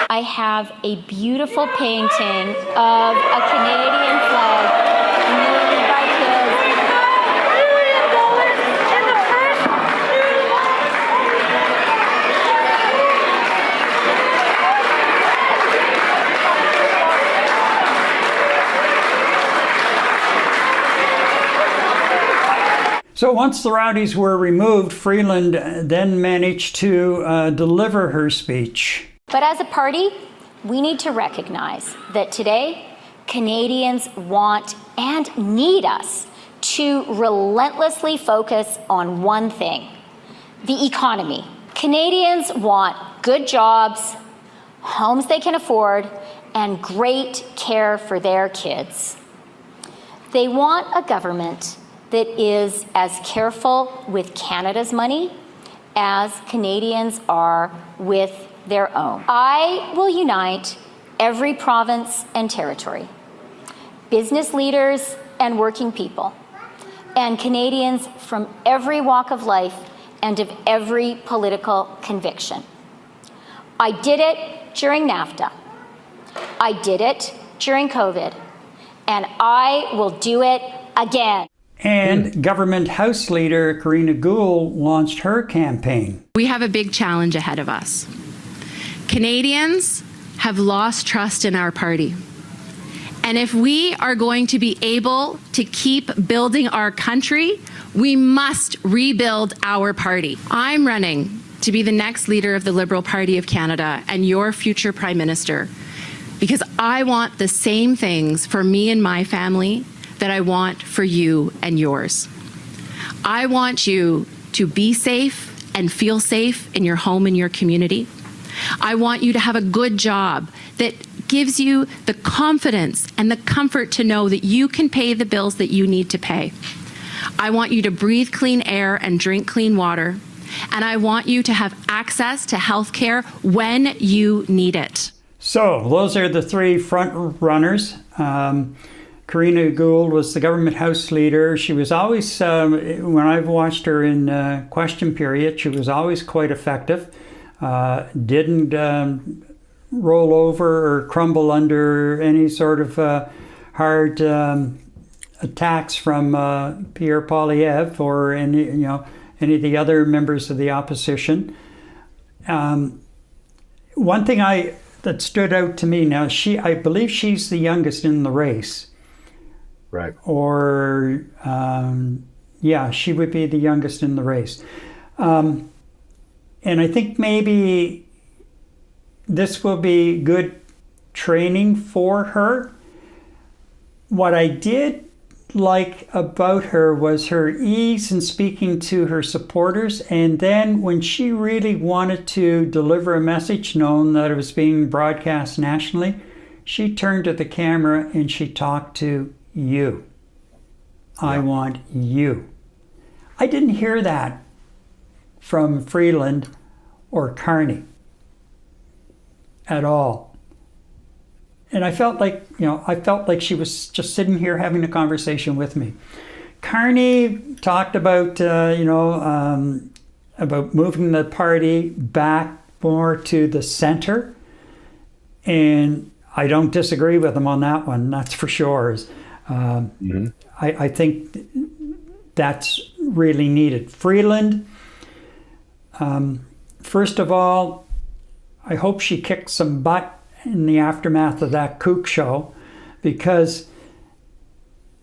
I have a beautiful painting of a Canadian flag made by So once the rowdies were removed, Freeland then managed to deliver her speech. But as a party, we need to recognize that today, Canadians want and need us to relentlessly focus on one thing: the economy. Canadians want good jobs, homes they can afford, and great care for their kids. They want a government that is as careful with Canada's money as Canadians are with their own. I will unite every province and territory, business leaders and working people, and Canadians from every walk of life and of every political conviction. I did it during NAFTA. I did it during COVID. And I will do it again. And Government House Leader Karina Gould launched her campaign. We have a big challenge ahead of us. Canadians have lost trust in our party. And if we are going to be able to keep building our country, we must rebuild our party. I'm running to be the next leader of the Liberal Party of Canada and your future Prime Minister, because I want the same things for me and my family that I want for you and yours. I want you to be safe and feel safe in your home and your community. I want you to have a good job that gives you the confidence and the comfort to know that you can pay the bills that you need to pay. I want you to breathe clean air and drink clean water. And I want you to have access to health care when you need it. So those are the three front runners. Karina Gould was the Government House Leader. She was always, when I've watched her in question period, she was always quite effective. Didn't roll over or crumble under any sort of hard attacks from Pierre Poilievre or any of the other members of the opposition. One thing that stood out to me now, I believe she's the youngest in the race. Right. Or, she would be the youngest in the race. And I think maybe this will be good training for her. What I did like about her was her ease in speaking to her supporters, and then when she really wanted to deliver a message, known that it was being broadcast nationally, she turned to the camera and she talked to you. Yeah. I want you. I didn't hear that from Freeland or Carney at all. and I felt like she was just sitting here having a conversation with me. Carney talked about about moving the party back more to the center, and I don't disagree with him on that one. That's for sure. I think that's really needed. Freeland, first of all, I hope she kicked some butt in the aftermath of that kook show, because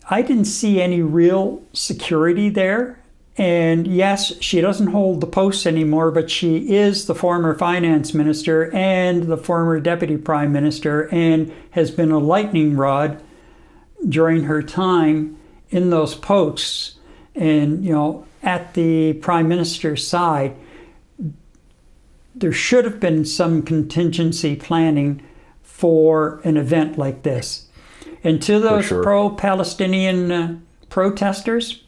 I didn't see any real security there. And yes, she doesn't hold the post anymore, but she is the former finance minister and the former deputy prime minister, and has been a lightning rod during her time in those posts. And, at the prime minister's side, there should have been some contingency planning for an event like this. And to those pro-Palestinian protesters,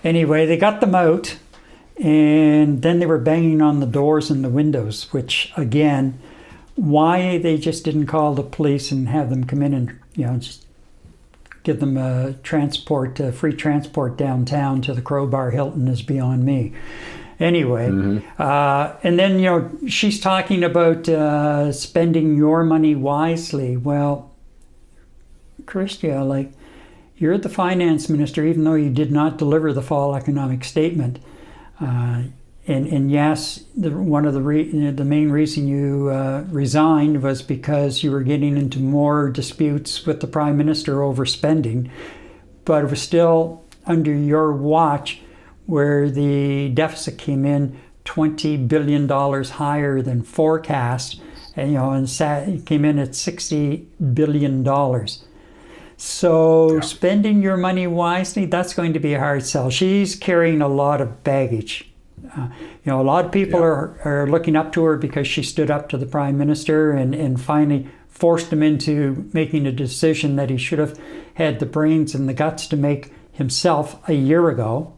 anyway, they got them out, and then they were banging on the doors and the windows, which, again, why they just didn't call the police and have them come in and, just give them free transport downtown to the Crowbar Hilton is beyond me. Anyway, and then, she's talking about spending your money wisely. Well, Christia, you're the finance minister, even though you did not deliver the fall economic statement. And yes, one of the main reason you resigned was because you were getting into more disputes with the prime minister over spending. But it was still under your watch where the deficit came in $20 billion higher than forecast, and it came in at $60 billion. So spending your money wisely, that's going to be a hard sell. She's carrying a lot of baggage. A lot of people are looking up to her because she stood up to the prime minister and finally forced him into making a decision that he should have had the brains and the guts to make himself a year ago,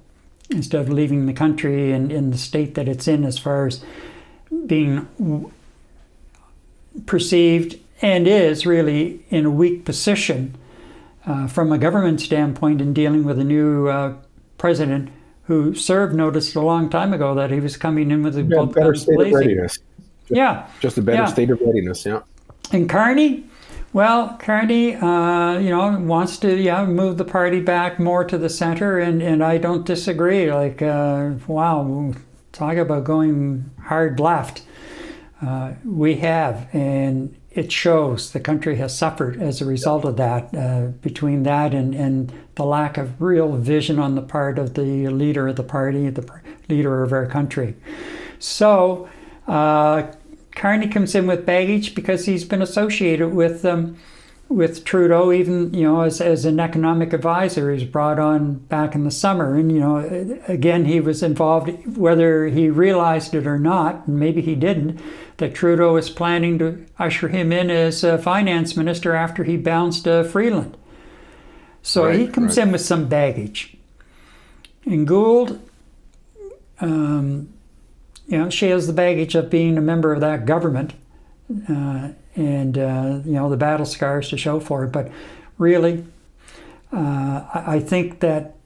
instead of leaving the country in the state that it's in, as far as being perceived and is really in a weak position from a government standpoint in dealing with a new president who served noticed a long time ago that he was coming in with a better state of readiness. Just a better state of readiness. And Carney, wants to move the party back more to the center, and I don't disagree. Wow, talk about going hard left. We have, and it shows the country has suffered as a result of that, between that and the lack of real vision on the part of the leader of the party, the leader of our country. So Carney comes in with baggage because he's been associated with Trudeau, even as an economic advisor. He was brought on back in the summer, and again he was involved, whether he realized it or not, and maybe he didn't, that Trudeau was planning to usher him in as finance minister after he bounced Freeland. So he comes in with some baggage. And Gould, she has the baggage of being a member of that government, and the battle scars to show for it. But really, I think that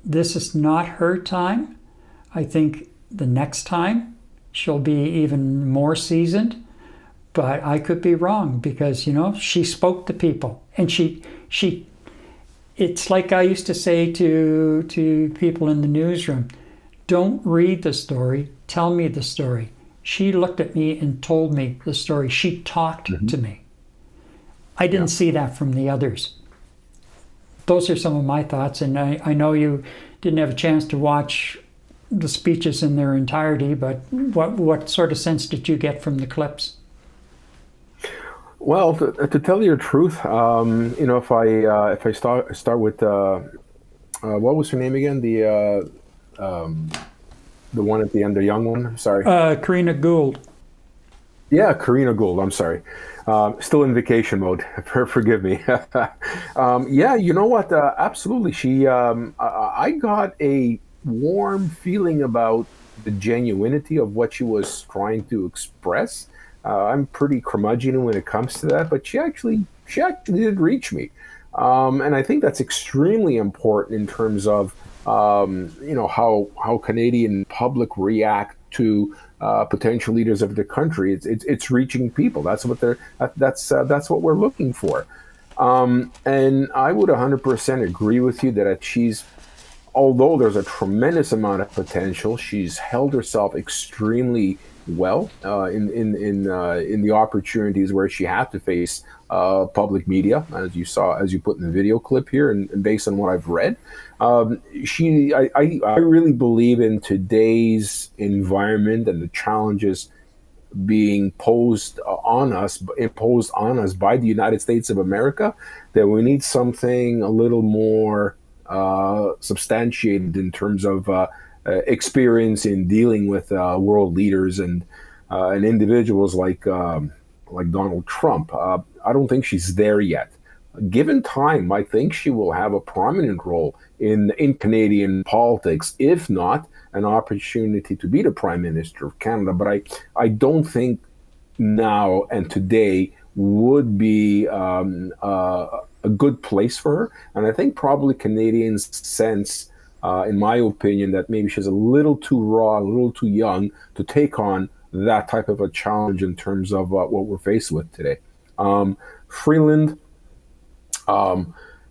this is not her time. I think the next time she'll be even more seasoned, but I could be wrong, because she spoke to people, and she it's like I used to say to people in the newsroom, don't read the story, tell me the story. She looked at me and told me the story. She talked to me. I didn't see that from the others. Those are some of my thoughts, and I know you didn't have a chance to watch the speeches in their entirety, but what sort of sense did you get from the clips? Well, to tell you the truth, if I start with what was her name again? The one at the end, the young one. Sorry, Karina Gould. Yeah, Karina Gould. I'm sorry. Still in vacation mode. Forgive me. You know what? Absolutely. I got a warm feeling about the genuinity of what she was trying to express. I'm pretty curmudgeon when it comes to that, but she actually did reach me. And I think that's extremely important in terms of how Canadian public react to potential leaders of the country. It's reaching people. That's what we're looking for. And I would 100% agree with you that although there's a tremendous amount of potential, she's held herself extremely well in the opportunities where she had to face public media, as you put in the video clip here, and based on what I've read. I really believe in today's environment and the challenges being imposed on us by the United States of America, that we need something a little more substantiated in terms of experience in dealing with world leaders and individuals like Donald Trump. I don't think she's there yet. Given time, I think she will have a prominent role in Canadian politics, if not an opportunity to be the Prime Minister of Canada. But I don't think now and today would be a good place for her. And I think probably Canadians sense, in my opinion, that maybe she's a little too raw, a little too young to take on that type of a challenge in terms of what we're faced with today. Freeland,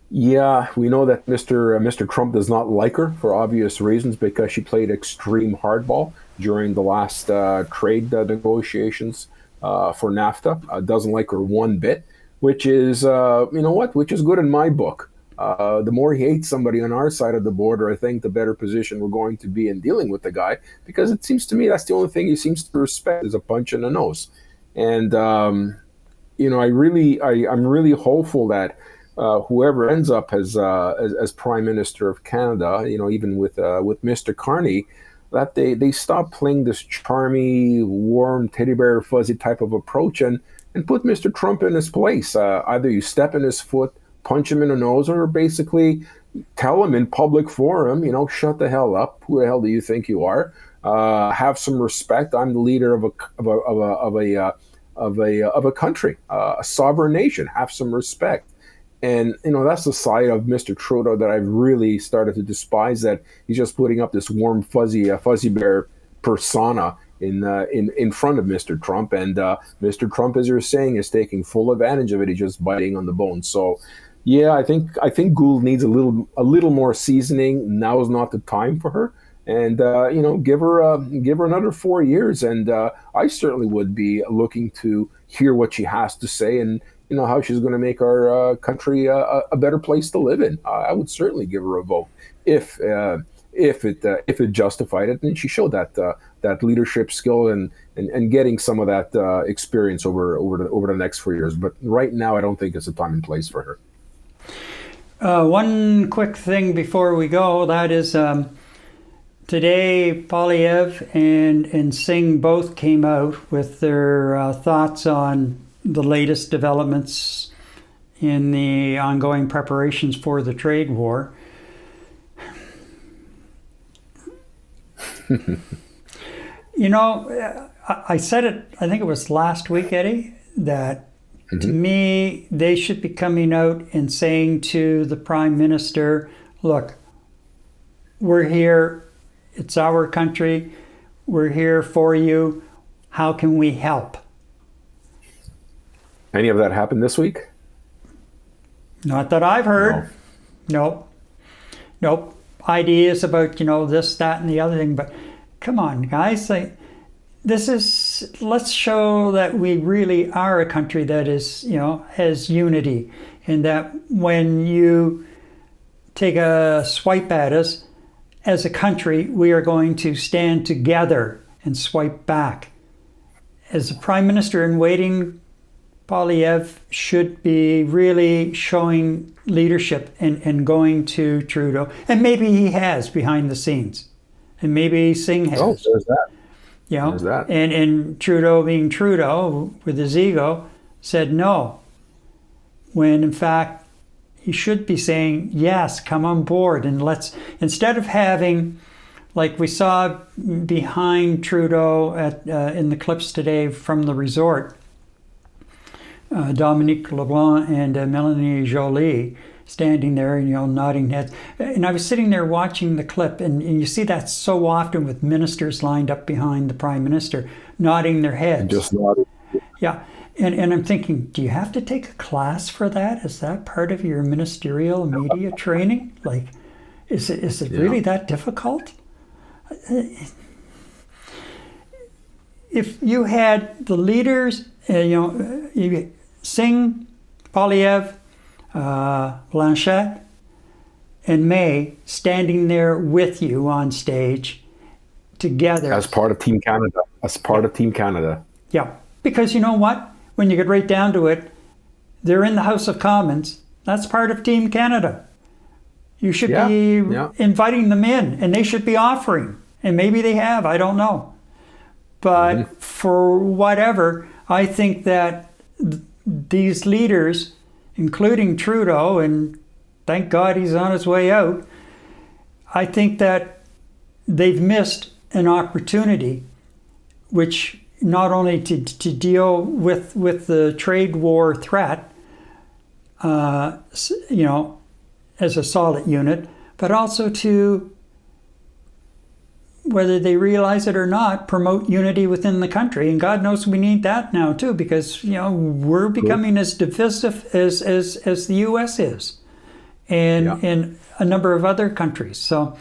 yeah, we know that Mr. Trump does not like her for obvious reasons, because she played extreme hardball during the last trade negotiations for NAFTA. Doesn't like her one bit, which is, which is good in my book. The more he hates somebody on our side of the border, I think the better position we're going to be in dealing with the guy, because it seems to me that's the only thing he seems to respect is a punch in the nose. And, I'm really hopeful that whoever ends up as Prime Minister of Canada, even with Mr. Carney, that they stop playing this charmy, warm, teddy bear, fuzzy type of approach and put Mr. Trump in his place. Either you step in his foot, punch him in the nose, or basically tell him in public forum, shut the hell up. Who the hell do you think you are? Have some respect. I'm the leader of a country, a sovereign nation. Have some respect. And, that's the side of Mr. Trudeau that I've really started to despise, that he's just putting up this warm, fuzzy bear persona in front of Mr. Trump. And Mr. Trump, as you're saying, is taking full advantage of it. He's just biting on the bone. So, yeah, I think Gould needs a little more seasoning. Now is not the time for her. And, give her another 4 years. And I certainly would be looking to hear what she has to say, and how she's going to make our country a better place to live in. I would certainly give her a vote if it justified it, and she showed that leadership skill and getting some of that experience over the next 4 years. But right now, I don't think it's a time and place for her. One quick thing before we go, that is today Poilievre and Singh both came out with their thoughts on the latest developments in the ongoing preparations for the trade war. I said it, I think it was last week, Eddie, that to me, they should be coming out and saying to the Prime Minister, look, we're here, it's our country, we're here for you, how can we help? Any of that happened this week? Not that I've heard. No. Nope. Ideas about, this, that, and the other thing. But come on, guys. Let's show that we really are a country that is, has unity. And that when you take a swipe at us, as a country, we are going to stand together and swipe back. As a Prime Minister in waiting, Poilievre should be really showing leadership and going to Trudeau. And maybe he has behind the scenes. And maybe Singh has. Oh, there's that. There's that. And Trudeau, being Trudeau, with his ego, said no. When in fact, he should be saying, yes, come on board. And instead of having Like we saw behind Trudeau in the clips today from the resort, Dominique LeBlanc and Melanie Joly standing there and, nodding heads. And I was sitting there watching the clip, and you see that so often with ministers lined up behind the Prime Minister, nodding their heads. Just nodding. Yeah. And I'm thinking, do you have to take a class for that? Is that part of your ministerial media training? Like, is it really that difficult? If you had the leaders, Singh, Polyev, Blanchette, and May standing there with you on stage together. As part of Team Canada. Yeah, because you know what? When you get right down to it, they're in the House of Commons. That's part of Team Canada. You should be inviting them in, and they should be offering. And maybe they have, I don't know. But for whatever, I think that these leaders, including Trudeau, and thank God he's on his way out, I think that they've missed an opportunity, which not only to deal with the trade war threat, as a solid unit, but also to, whether they realize it or not, promote unity within the country. And God knows we need that now too, because we're becoming as divisive as the U.S. is, and a number of other countries. So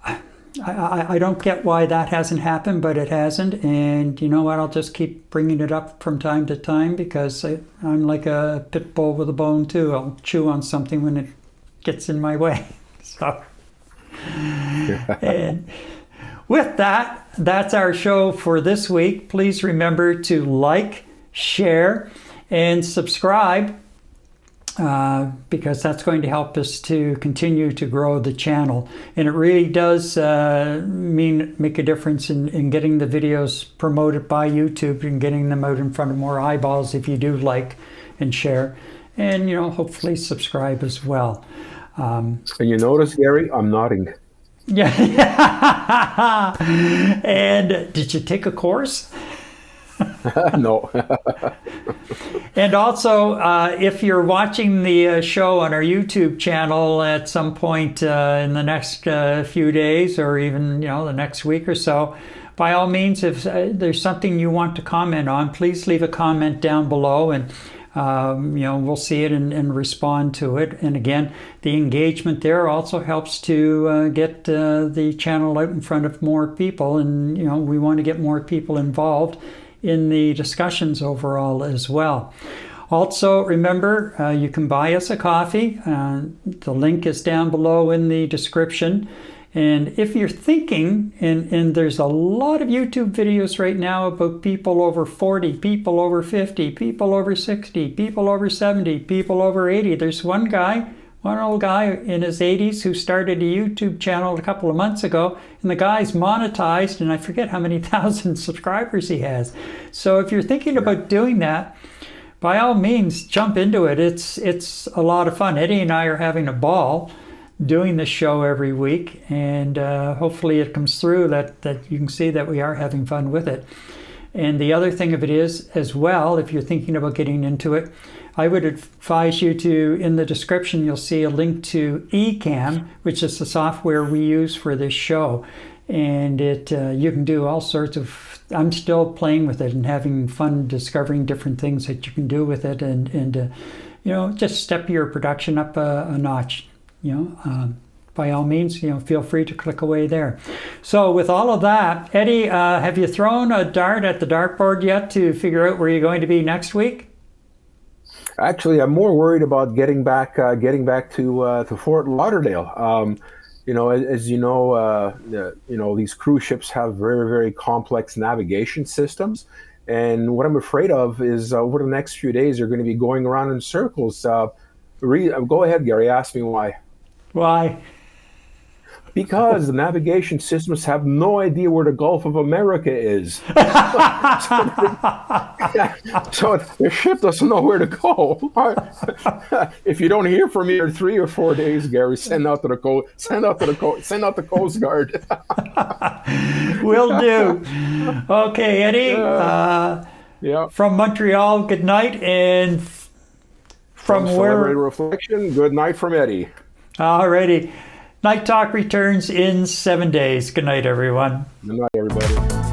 I don't get why that hasn't happened, but it hasn't. And you know what? I'll just keep bringing it up from time to time, because I'm like a pit bull with a bone too. I'll chew on something when it gets in my way. So, and with that, that's our show for this week. Please remember to like, share, and subscribe, because that's going to help us to continue to grow the channel. And it really does make a difference in getting the videos promoted by YouTube and getting them out in front of more eyeballs if you do like and share. And, hopefully subscribe as well. And you notice, Gary, I'm nodding. Yeah. And did you take a course? No. And also, if you're watching the show on our YouTube channel at some point in the next few days, or even the next week or so, by all means, if there's something you want to comment on, please leave a comment down below, and we'll see it and respond to it. And again, the engagement there also helps to get the channel out in front of more people, and we want to get more people involved in the discussions overall as well. Also, remember, you can buy us a coffee. The link is down below in the description. And if you're thinking, and there's a lot of YouTube videos right now about people over 40, people over 50, people over 60, people over 70, people over 80. There's one old guy in his 80s who started a YouTube channel a couple of months ago, and the guy's monetized, and I forget how many thousand subscribers he has. So if you're thinking about doing that, by all means, jump into it. It's a lot of fun. Eddie and I are having a ball doing this show every week, and hopefully it comes through that you can see that we are having fun with it. And the other thing of it is, as well, if you're thinking about getting into it, I would advise you to, in the description, you'll see a link to Ecamm, which is the software we use for this show. And you can do all sorts of, I'm still playing with it and having fun discovering different things that you can do with it, and just step your production up a notch. By all means, feel free to click away there. So with all of that, Eddie, have you thrown a dart at the dartboard yet to figure out where you're going to be next week? Actually, I'm more worried about getting back to Fort Lauderdale. As you know, these cruise ships have very, very complex navigation systems, and what I'm afraid of is over the next few days they're going to be going around in circles. Go ahead, Gary. Ask me why. Why? Because the navigation systems have no idea where the Gulf of America is. So the ship doesn't know where to go. If you don't hear from me in 3 or 4 days, Gary, send out the Coast Guard. Will do. Okay, Eddie. Yeah. From Montreal, good night, and from where? Celebrate Reflection, good night from Eddie. Alrighty. Night Talk returns in 7 days. Good night, everyone. Good night, everybody.